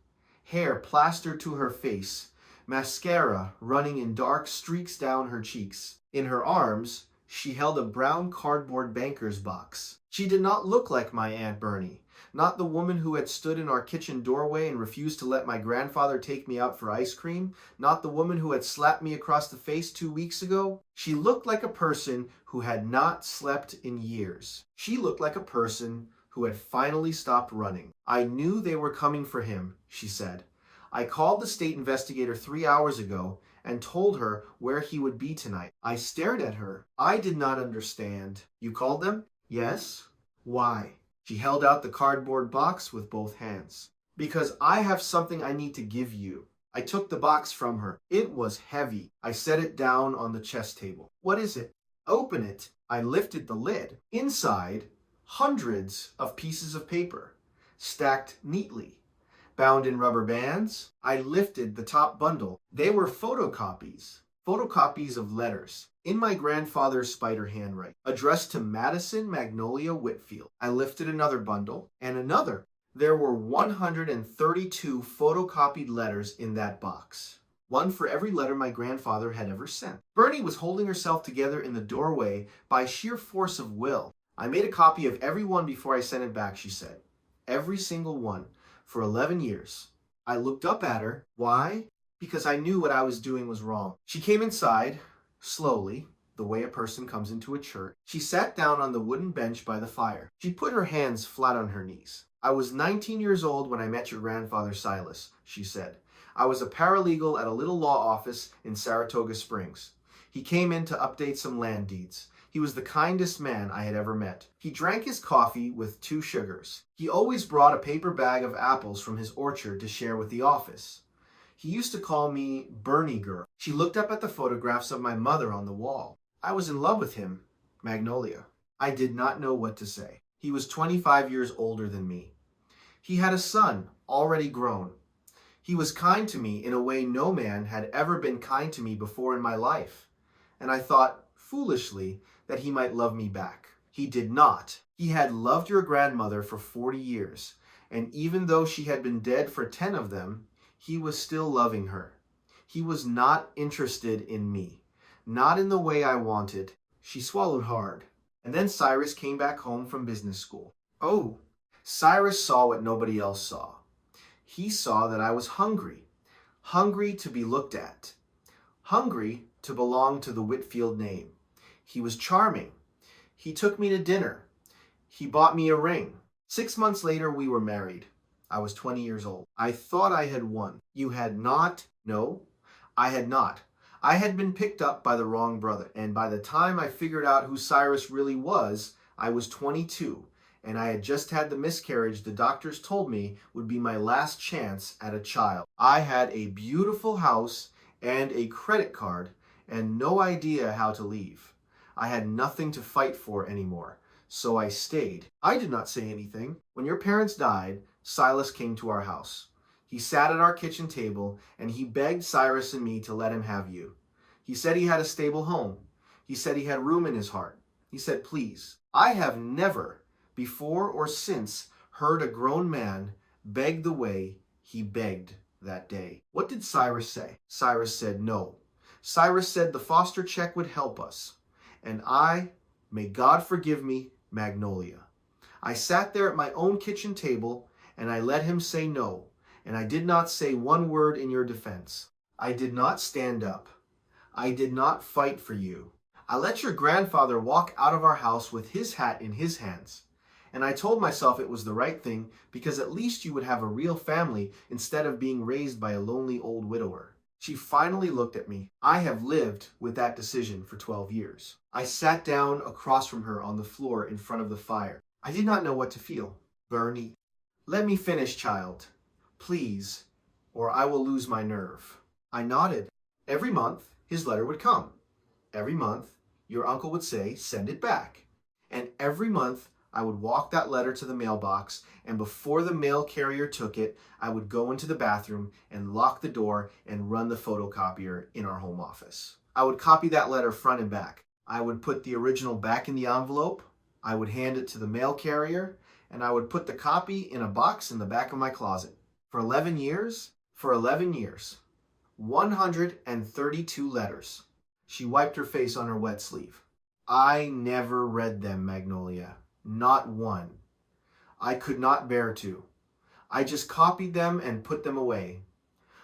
hair plastered to her face, mascara running in dark streaks down her cheeks. In her arms, she held a brown cardboard banker's box. She did not look like my Aunt Bernie, not the woman who had stood in our kitchen doorway and refused to let my grandfather take me out for ice cream, not the woman who had slapped me across the face 2 weeks ago. She looked like a person who had not slept in years. She looked like a person who had finally stopped running. "I knew they were coming for him," she said. "I called the state investigator 3 hours ago and told her where he would be tonight." I stared at her. I did not understand. "You called them?" "Yes." "Why?" She held out the cardboard box with both hands. "Because I have something I need to give you." I took the box from her. It was heavy. I set it down on the chess table. "What is it?" "Open it." I lifted the lid. Inside, hundreds of pieces of paper, stacked neatly, bound in rubber bands. I lifted the top bundle. They were photocopies of letters in my grandfather's spider handwriting, addressed to Madison Magnolia Whitfield. I lifted another bundle and another. There were 132 photocopied letters in that box, one for every letter my grandfather had ever sent. Bernie was holding herself together in the doorway by sheer force of will. "I made a copy of every one before I sent it back," she said. "Every single one, for 11 years. I looked up at her. Why? Because I knew what I was doing was wrong. She came inside, slowly, the way a person comes into a church. She sat down on the wooden bench by the fire. She put her hands flat on her knees. "I was 19 years old when I met your grandfather, Silas," she said. "I was a paralegal at a little law office in Saratoga Springs. He came in to update some land deeds. He was the kindest man I had ever met. He drank his coffee with 2 sugars. He always brought a paper bag of apples from his orchard to share with the office. He used to call me Bernie Girl." She looked up at the photographs of my mother on the wall. "I was in love with him, Magnolia." I did not know what to say. He was 25 years older than me. He had a son, already grown. He was kind to me in a way no man had ever been kind to me before in my life. And I thought, foolishly, that he might love me back. He did not. He had loved your grandmother for 40 years, and even though she had been dead for 10 of them, he was still loving her. He was not interested in me, not in the way I wanted. She swallowed hard. And then Cyrus came back home from business school. Oh, Cyrus saw what nobody else saw. He saw that I was hungry, hungry to be looked at, hungry to belong to the Whitfield name. He was charming. He took me to dinner. He bought me a ring. 6 months later, we were married. I was 20 years old. I thought I had won. You had not? No, I had not. I had been picked up by the wrong brother, and by the time I figured out who Cyrus really was, I was 22, and I had just had the miscarriage the doctors told me would be my last chance at a child. I had a beautiful house and a credit card and no idea how to leave. I had nothing to fight for anymore, so I stayed. I did not say anything. When your parents died, Silas came to our house. He sat at our kitchen table and he begged Cyrus and me to let him have you. He said he had a stable home. He said he had room in his heart. He said, please. I have never, before or since, heard a grown man beg the way he begged that day. What did Cyrus say? Cyrus said no. Cyrus said the foster check would help us. And I, may God forgive me, Magnolia. I sat there at my own kitchen table and I let him say no. And I did not say one word in your defense. I did not stand up. I did not fight for you. I let your grandfather walk out of our house with his hat in his hands. And I told myself it was the right thing because at least you would have a real family instead of being raised by a lonely old widower. She finally looked at me. I have lived with that decision for 12 years. I sat down across from her on the floor in front of the fire. I did not know what to feel. Bernie, let me finish, child. Please, or I will lose my nerve. I nodded. Every month, his letter would come. Every month, your uncle would say, send it back. And every month, I would walk that letter to the mailbox, and before the mail carrier took it, I would go into the bathroom and lock the door and run the photocopier in our home office. I would copy that letter front and back. I would put the original back in the envelope. I would hand it to the mail carrier, and I would put the copy in a box in the back of my closet. For 11 years, 132 letters. She wiped her face on her wet sleeve. I never read them, Magnolia. Not one. I could not bear to. I just copied them and put them away.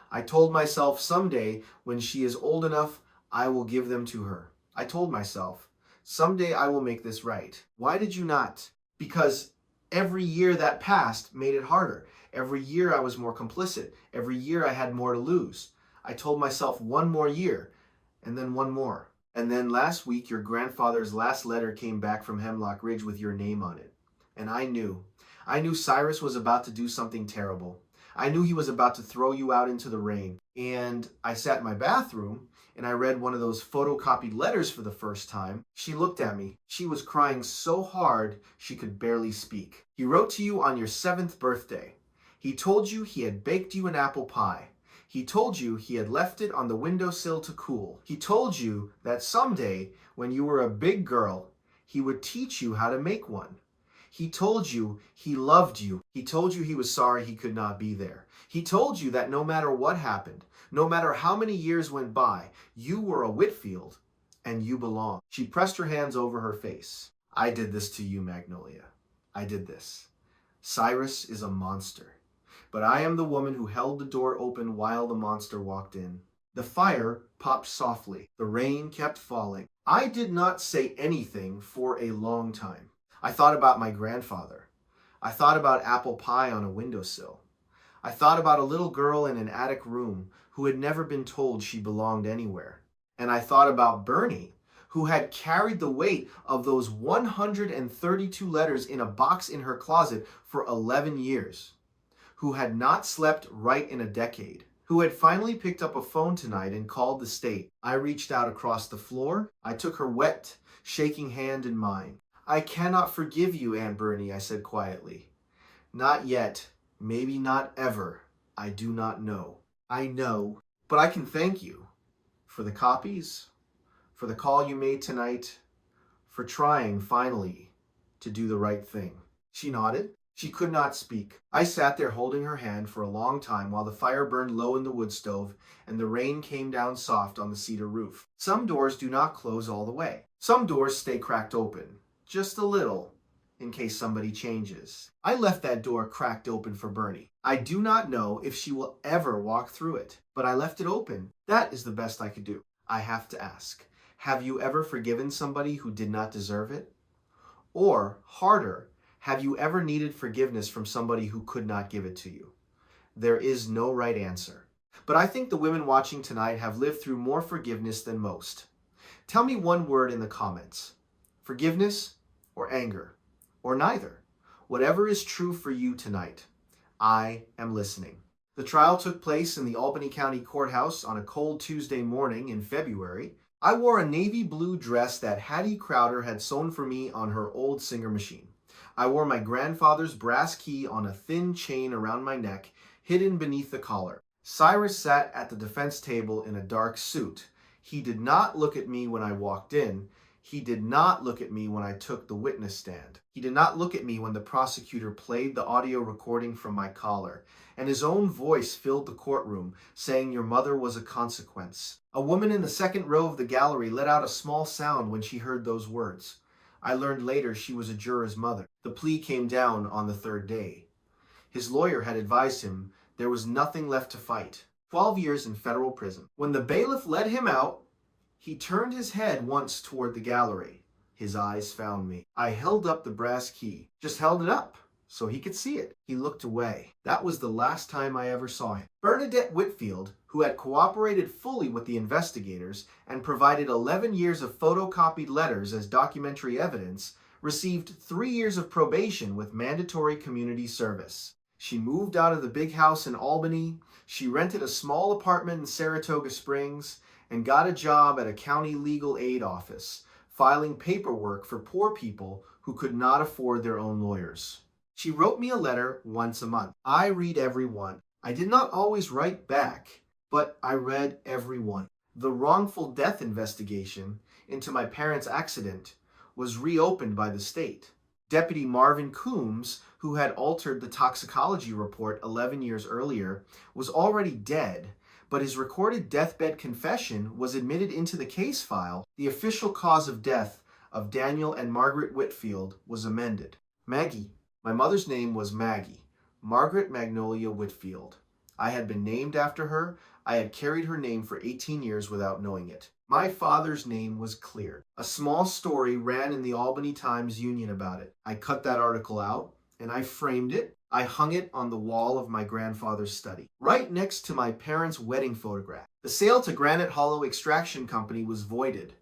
I told myself someday when she is old enough, I will give them to her. I told myself, someday I will make this right. Why did you not? Because every year that passed made it harder. Every year I was more complicit. Every year I had more to lose. I told myself one more year, and then one more. And then last week, your grandfather's last letter came back from Hemlock Ridge with your name on it. And I knew Cyrus was about to do something terrible. I knew he was about to throw you out into the rain. And I sat in my bathroom and I read one of those photocopied letters for the first time. She looked at me. She was crying so hard she could barely speak. He wrote to you on your 7th birthday. He told you he had baked you an apple pie. He told you he had left it on the windowsill to cool. He told you that someday, when you were a big girl, he would teach you how to make one. He told you he loved you. He told you he was sorry he could not be there. He told you that no matter what happened, no matter how many years went by, you were a Whitfield and you belonged. She pressed her hands over her face. I did this to you, Magnolia. I did this. Cyrus is a monster. But I am the woman who held the door open while the monster walked in. The fire popped softly. The rain kept falling. I did not say anything for a long time. I thought about my grandfather. I thought about apple pie on a windowsill. I thought about a little girl in an attic room who had never been told she belonged anywhere. And I thought about Bernie, who had carried the weight of those 132 letters in a box in her closet for 11 years. Who had not slept right in a decade, who had finally picked up a phone tonight and called the state. I reached out across the floor. I took her wet, shaking hand in mine. I cannot forgive you, Aunt Bernie, I said quietly. Not yet, maybe not ever. I do not know. I know, but I can thank you for the copies, for the call you made tonight, for trying, finally, to do the right thing. She nodded. She could not speak. I sat there holding her hand for a long time while the fire burned low in the wood stove and the rain came down soft on the cedar roof. Some doors do not close all the way. Some doors stay cracked open, just a little, in case somebody changes. I left that door cracked open for Bernie. I do not know if she will ever walk through it, but I left it open. That is the best I could do. I have to ask, have you ever forgiven somebody who did not deserve it? Or, harder, have you ever needed forgiveness from somebody who could not give it to you? There is no right answer. But I think the women watching tonight have lived through more forgiveness than most. Tell me one word in the comments. Forgiveness or anger? Or neither? Whatever is true for you tonight, I am listening. The trial took place in the Albany County Courthouse on a cold Tuesday morning in February. I wore a navy blue dress that Hattie Crowder had sewn for me on her old Singer machine. I wore my grandfather's brass key on a thin chain around my neck, hidden beneath the collar. Cyrus sat at the defense table in a dark suit. He did not look at me when I walked in. He did not look at me when I took the witness stand. He did not look at me when the prosecutor played the audio recording from my collar, and his own voice filled the courtroom, saying your mother was a consequence. A woman in the second row of the gallery let out a small sound when she heard those words. I learned later she was a juror's mother. The plea came down on the third day. His lawyer had advised him there was nothing left to fight. 12 years in federal prison. When the bailiff led him out, he turned his head once toward the gallery. His eyes found me. I held up the brass key. Just held it up so he could see it. He looked away. That was the last time I ever saw him. Bernadette Whitfield, who had cooperated fully with the investigators and provided 11 years of photocopied letters as documentary evidence, received 3 years of probation with mandatory community service. She moved out of the big house in Albany. She rented a small apartment in Saratoga Springs and got a job at a county legal aid office, filing paperwork for poor people who could not afford their own lawyers. She wrote me a letter once a month. I read every one. I did not always write back, but I read every one. The wrongful death investigation into my parents' accident was reopened by the state. Deputy Marvin Coombs, who had altered the toxicology report 11 years earlier, was already dead, but his recorded deathbed confession was admitted into the case file. The official cause of death of Daniel and Margaret Whitfield was amended. Maggie. My mother's name was Maggie, Margaret Magnolia Whitfield. I had been named after her. I had carried her name for 18 years without knowing it. My father's name was cleared. A small story ran in the Albany Times-Union about it. I cut that article out and I framed it. I hung it on the wall of my grandfather's study, right next to my parents' wedding photograph. The sale to Granite Hollow Extraction Company was voided.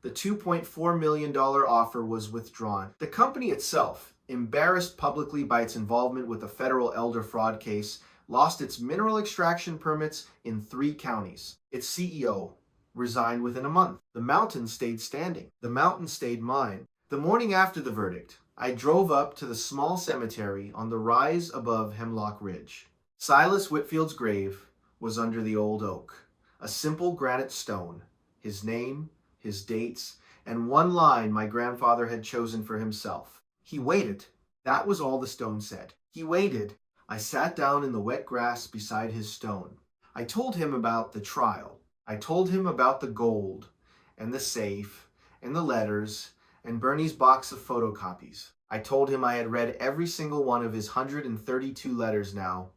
The $2.4 million offer was withdrawn. The company itself, embarrassed publicly by its involvement with a federal elder fraud case, lost its mineral extraction permits in 3 counties. Its CEO resigned within a month. The mountain stayed standing. The mountain stayed mine. The morning after the verdict, I drove up to the small cemetery on the rise above Hemlock Ridge. Silas Whitfield's grave was under the old oak, a simple granite stone, his name, his dates, and one line my grandfather had chosen for himself. He waited. That was all the stone said. He waited. I sat down in the wet grass beside his stone. I told him about the trial. I told him about the gold, and the safe, and the letters, and Bernie's box of photocopies. I told him I had read every single one of his 132 letters now,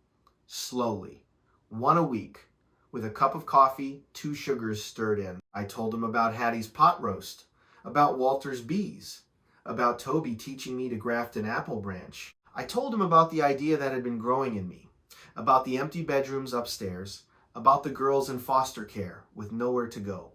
slowly, one a week, with a cup of coffee, 2 sugars stirred in. I told him about Hattie's pot roast, about Walter's bees, about Toby teaching me to graft an apple branch. I told him about the idea that had been growing in me, about the empty bedrooms upstairs, about the girls in foster care with nowhere to go.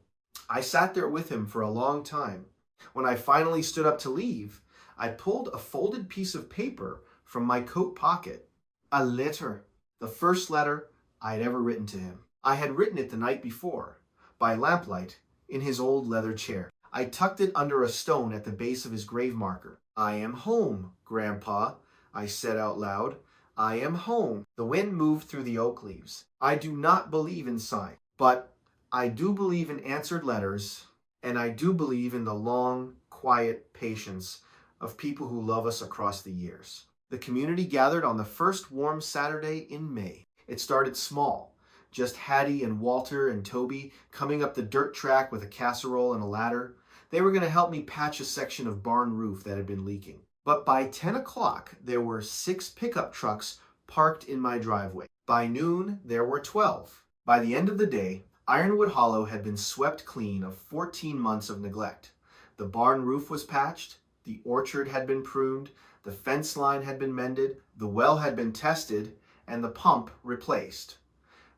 I sat there with him for a long time. When I finally stood up to leave, I pulled a folded piece of paper from my coat pocket. A letter. The first letter I had ever written to him. I had written it the night before, by lamplight, in his old leather chair. I tucked it under a stone at the base of his grave marker. I am home, Grandpa, I said out loud. I am home. The wind moved through the oak leaves. I do not believe in signs, but I do believe in answered letters, and I do believe in the long, quiet patience of people who love us across the years. The community gathered on the first warm Saturday in May. It started small, just Hattie and Walter and Toby coming up the dirt track with a casserole and a ladder. They were going to help me patch a section of barn roof that had been leaking. But by 10 o'clock, there were 6 pickup trucks parked in my driveway. By noon, there were 12. By the end of the day, Ironwood Hollow had been swept clean of 14 months of neglect. The barn roof was patched, the orchard had been pruned, the fence line had been mended, the well had been tested, and the pump replaced.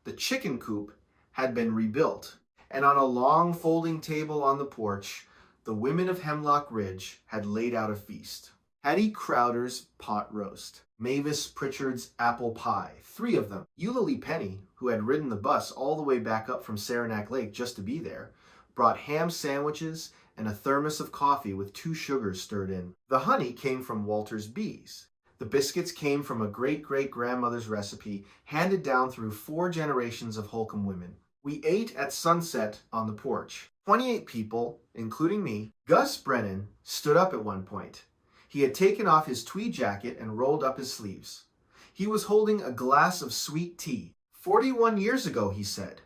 The chicken coop had been rebuilt, and on a long folding table on the porch, the women of Hemlock Ridge had laid out a feast. Hattie Crowder's pot roast, Mavis Pritchard's apple pie, 3 of them. Eulalie Penny, who had ridden the bus all the way back up from Saranac Lake just to be there, brought ham sandwiches and a thermos of coffee with 2 sugars stirred in. The honey came from Walter's bees. The biscuits came from a great-great-grandmother's recipe handed down through 4 generations of Holcomb women. We ate at sunset on the porch. 28 people, including me. Gus Brennan stood up at one point. He had taken off his tweed jacket and rolled up his sleeves. He was holding a glass of sweet tea. 41 years ago, he said.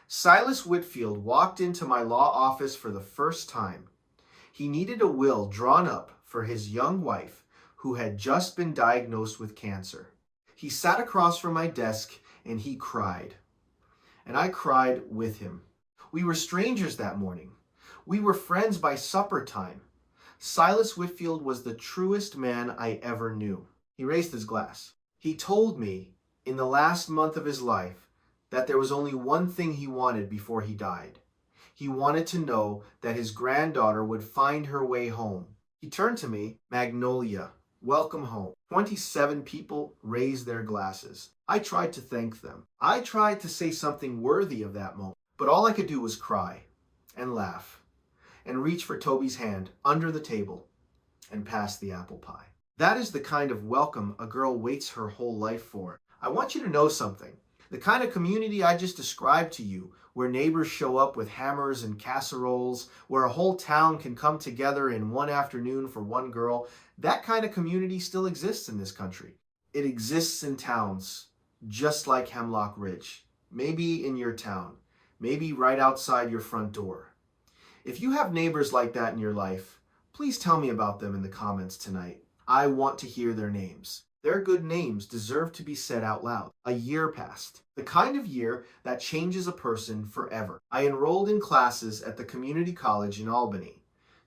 Silas Whitfield walked into my law office for the first time. He needed a will drawn up for his young wife, who had just been diagnosed with cancer. He sat across from my desk and he cried. And I cried with him. We were strangers that morning. We were friends by supper time. Silas Whitfield was the truest man I ever knew. He raised his glass. He told me in the last month of his life that there was only one thing he wanted before he died. He wanted to know that his granddaughter would find her way home. He turned to me, Magnolia, welcome home. 27 people raised their glasses. I tried to thank them. I tried to say something worthy of that moment, but all I could do was cry and laugh and reach for Toby's hand under the table and pass the apple pie. That is the kind of welcome a girl waits her whole life for. I want you to know something. The kind of community I just described to you, where neighbors show up with hammers and casseroles, where a whole town can come together in one afternoon for one girl, that kind of community still exists in this country. It exists in towns, just like Hemlock Ridge. Maybe in your town, maybe right outside your front door. If you have neighbors like that in your life, please tell me about them in the comments tonight. I want to hear their names. Their good names deserve to be said out loud. A year passed. The kind of year that changes a person forever. I enrolled in classes at the community college in Albany.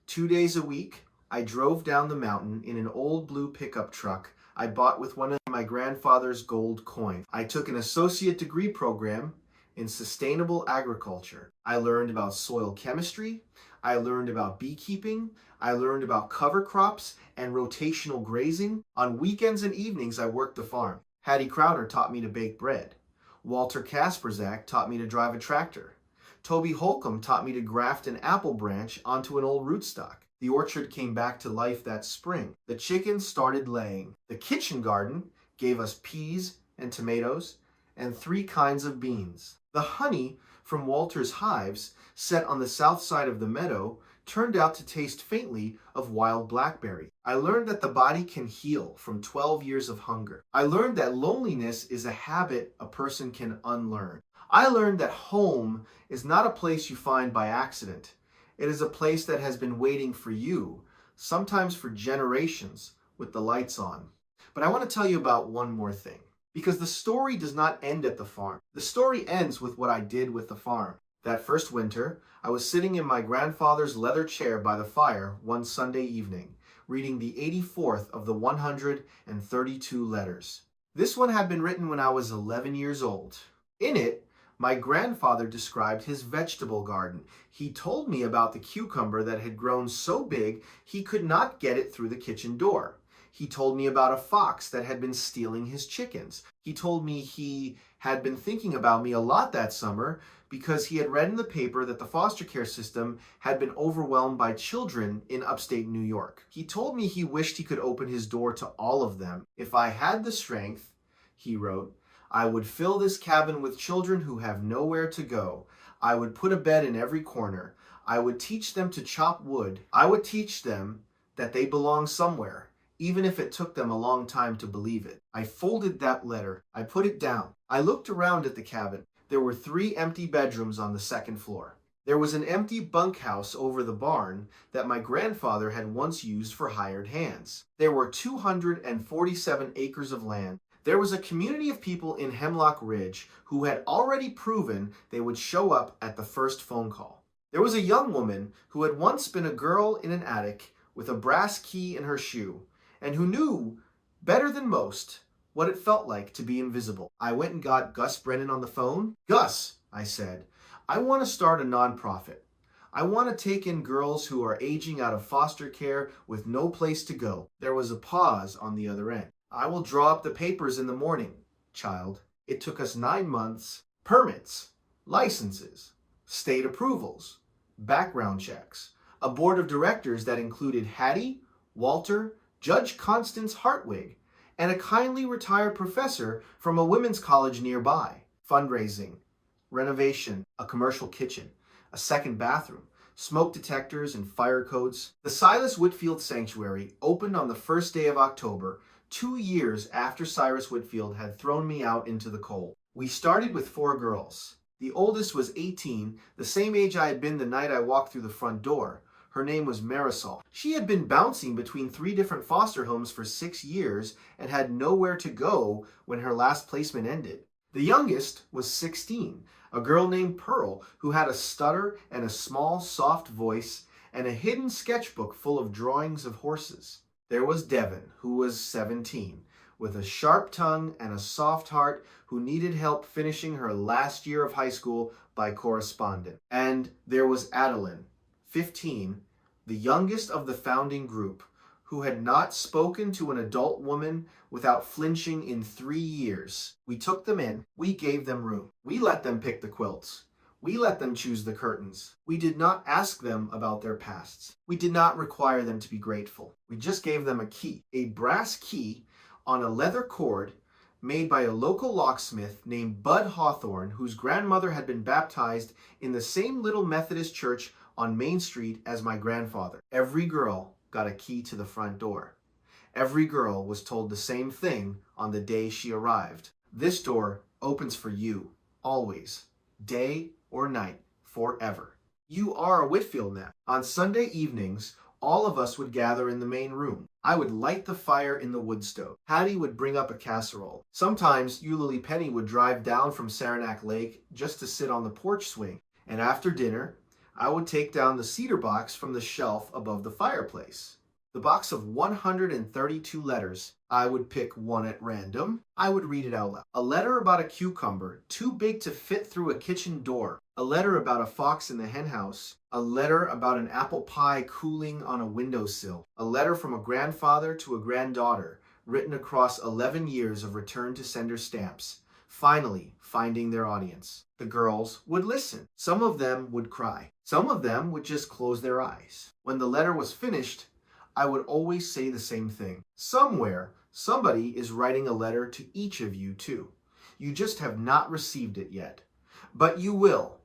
2 days a week, I drove down the mountain in an old blue pickup truck I bought with one of my grandfather's gold coins. I took an associate degree program in sustainable agriculture. I learned about soil chemistry. I learned about beekeeping. I learned about cover crops and rotational grazing. On weekends and evenings, I worked the farm. Hattie Crowder taught me to bake bread. Walter Kasperzak taught me to drive a tractor. Toby Holcomb taught me to graft an apple branch onto an old rootstock. The orchard came back to life that spring. The chickens started laying. The kitchen garden gave us peas and tomatoes and 3 kinds of beans. The honey from Walter's hives, set on the south side of the meadow, turned out to taste faintly of wild blackberry. I learned that the body can heal from 12 years of hunger. I learned that loneliness is a habit a person can unlearn. I learned that home is not a place you find by accident. It is a place that has been waiting for you, sometimes for generations, with the lights on. But I want to tell you about one more thing, because the story does not end at the farm. The story ends with what I did with the farm. That first winter, I was sitting in my grandfather's leather chair by the fire one Sunday evening, reading the 84th of the 132 letters. This one had been written when I was 11 years old. In it, my grandfather described his vegetable garden. He told me about the cucumber that had grown so big he could not get it through the kitchen door. He told me about a fox that had been stealing his chickens. He told me he had been thinking about me a lot that summer because he had read in the paper that the foster care system had been overwhelmed by children in upstate New York. He told me he wished he could open his door to all of them. If I had the strength, he wrote, I would fill this cabin with children who have nowhere to go. I would put a bed in every corner. I would teach them to chop wood. I would teach them that they belong somewhere, even if it took them a long time to believe it. I folded that letter. I put it down. I looked around at the cabin. There were 3 empty bedrooms on the 2nd floor. There was an empty bunkhouse over the barn that my grandfather had once used for hired hands. There were 247 acres of land. There was a community of people in Hemlock Ridge who had already proven they would show up at the first phone call. There was a young woman who had once been a girl in an attic with a brass key in her shoe, and who knew better than most what it felt like to be invisible. I went and got Gus Brennan on the phone. Gus, I said, I want to start a nonprofit. I want to take in girls who are aging out of foster care with no place to go. There was a pause on the other end. I will draw up the papers in the morning, child. It took us 9 months. Permits, licenses, state approvals, background checks, a board of directors that included Hattie, Walter, Judge Constance Hartwig, and a kindly retired professor from a women's college nearby. Fundraising, renovation, a commercial kitchen, a second bathroom, smoke detectors and fire codes. The Silas Whitfield Sanctuary opened on the first day of October, 2 years after Cyrus Whitfield had thrown me out into the cold. We started with 4 girls. The oldest was 18, the same age I had been the night I walked through the front door. Her name was Marisol. She had been bouncing between 3 different foster homes for 6 years and had nowhere to go when her last placement ended. The youngest was 16, a girl named Pearl who had a stutter and a small, soft voice and a hidden sketchbook full of drawings of horses. There was Devon, who was 17, with a sharp tongue and a soft heart, who needed help finishing her last year of high school by correspondence. And there was Adeline, 15, the youngest of the founding group, who had not spoken to an adult woman without flinching in 3 years. We took them in. We gave them room. We let them pick the quilts. We let them choose the curtains. We did not ask them about their pasts. We did not require them to be grateful. We just gave them a key, a brass key on a leather cord made by a local locksmith named Bud Hawthorne, whose grandmother had been baptized in the same little Methodist church on Main Street as my grandfather. Every girl got a key to the front door. Every girl was told the same thing on the day she arrived. This door opens for you, always, day or night, forever. You are a Whitfield now. On Sunday evenings, all of us would gather in the main room. I would light the fire in the wood stove. Hattie would bring up a casserole. Sometimes Eulalie Penny would drive down from Saranac Lake just to sit on the porch swing. And after dinner, I would take down the cedar box from the shelf above the fireplace. The box of 132 letters. I would pick one at random. I would read it out loud. A letter about a cucumber, too big to fit through a kitchen door. A letter about a fox in the henhouse. A letter about an apple pie cooling on a windowsill. A letter from a grandfather to a granddaughter, written across 11 years of return-to-sender stamps. Finally, finding their audience. The girls would listen. Some of them would cry. Some of them would just close their eyes. When the letter was finished, I would always say the same thing. Somewhere, somebody is writing a letter to each of you too. You just have not received it yet. But you will.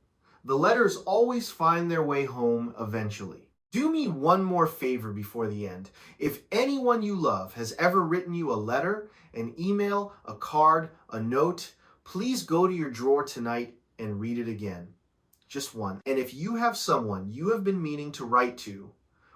The letters always find their way home eventually. Do me one more favor before the end. If anyone you love has ever written you a letter, an email, a card, a note, please go to your drawer tonight and read it again. Just one. And if you have someone you have been meaning to write to,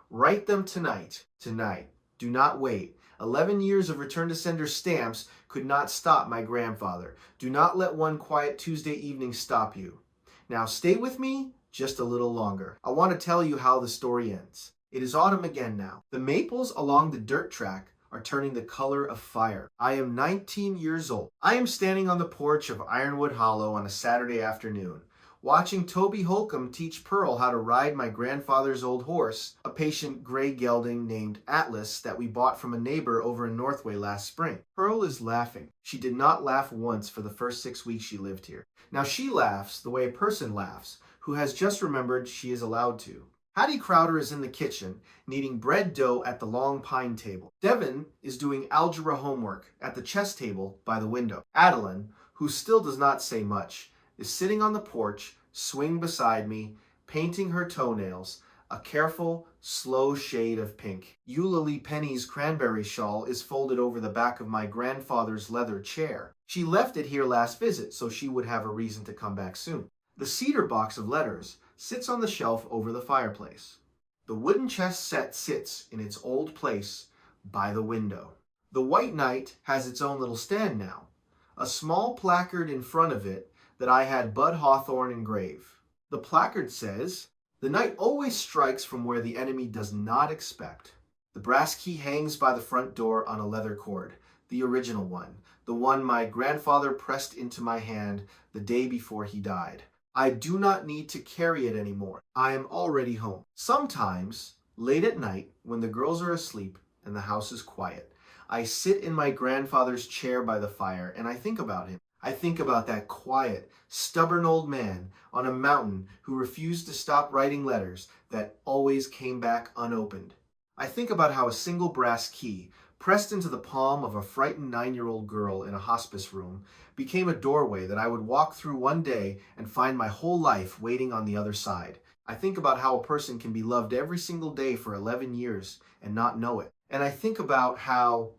write them tonight. Tonight. Do not wait. 11 years of return-to-sender stamps could not stop my grandfather. Do not let one quiet Tuesday evening stop you. Now stay with me just a little longer. I want to tell you how the story ends. It is autumn again now. The maples along the dirt track are turning the color of fire. I am 19 years old. I am standing on the porch of Ironwood Hollow on a Saturday afternoon, watching Toby Holcomb teach Pearl how to ride my grandfather's old horse, a patient gray gelding named Atlas that we bought from a neighbor over in Northway last spring. Pearl is laughing. She did not laugh once for the first 6 weeks she lived here. Now she laughs the way a person laughs who has just remembered she is allowed to. Hattie Crowder is in the kitchen, kneading bread dough at the long pine table. Devon is doing algebra homework at the chess table by the window. Adeline, who still does not say much, is sitting on the porch, swing beside me, painting her toenails, a careful, slow shade of pink. Eulalie Penny's cranberry shawl is folded over the back of my grandfather's leather chair. She left it here last visit, so she would have a reason to come back soon. The cedar box of letters sits on the shelf over the fireplace. The wooden chess set sits in its old place by the window. The White Knight has its own little stand now, a small placard in front of it that I had Bud Hawthorne engrave. The placard says, "The knight always strikes from where the enemy does not expect." The brass key hangs by the front door on a leather cord, the original one, the one my grandfather pressed into my hand the day before he died. I do not need to carry it anymore. I am already home. Sometimes, late at night, when the girls are asleep and the house is quiet, I sit in my grandfather's chair by the fire and I think about him. I think about that quiet, stubborn old man on a mountain who refused to stop writing letters that always came back unopened. I think about how a single brass key, pressed into the palm of a frightened 9-year-old girl in a hospice room, became a doorway that I would walk through one day and find my whole life waiting on the other side. I think about how a person can be loved every single day for 11 years and not know it. And I think about how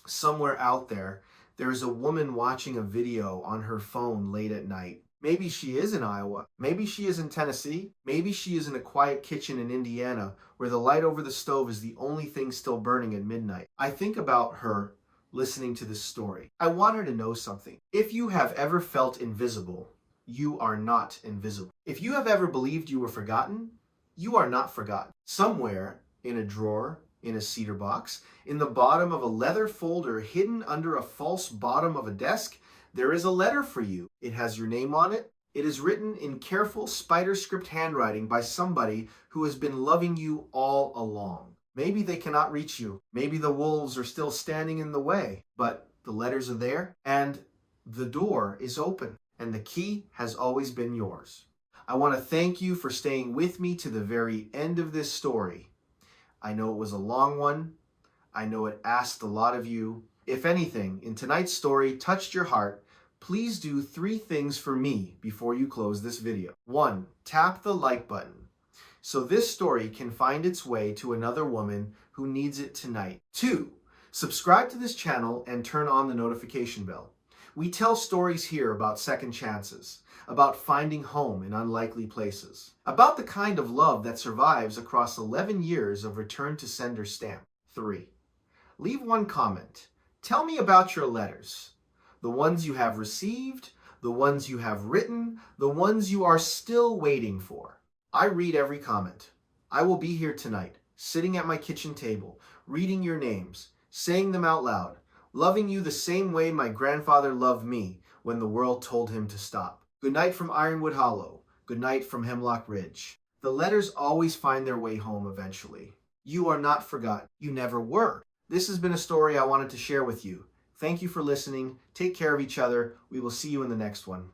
somewhere out there, there is a woman watching a video on her phone late at night. Maybe she is in Iowa. Maybe she is in Tennessee. Maybe she is in a quiet kitchen in Indiana where the light over the stove is the only thing still burning at midnight. I think about her listening to this story. I want her to know something. If you have ever felt invisible, you are not invisible. If you have ever believed you were forgotten, you are not forgotten. Somewhere in a drawer, in a cedar box, in the bottom of a leather folder hidden under a false bottom of a desk, there is a letter for you. It has your name on it. It is written in careful spider script handwriting by somebody who has been loving you all along. Maybe they cannot reach you. Maybe the wolves are still standing in the way, but the letters are there and the door is open and the key has always been yours. I want to thank you for staying with me to the very end of this story. I know it was a long one. I know it asked a lot of you. If anything in tonight's story touched your heart, please do 3 things for me before you close this video. 1, tap the like button so this story can find its way to another woman who needs it tonight. 2, subscribe to this channel and turn on the notification bell. We tell stories here about second chances, about finding home in unlikely places, about the kind of love that survives across 11 years of return to sender stamp. 3, leave 1 comment. Tell me about your letters. The ones you have received, the ones you have written, the ones you are still waiting for. I read every comment. I will be here tonight, sitting at my kitchen table, reading your names, saying them out loud, loving you the same way my grandfather loved me when the world told him to stop. Good night from Ironwood Hollow. Good night from Hemlock Ridge. The letters always find their way home eventually. You are not forgotten. You never were. This has been a story I wanted to share with you. Thank you for listening. Take care of each other. We will see you in the next one.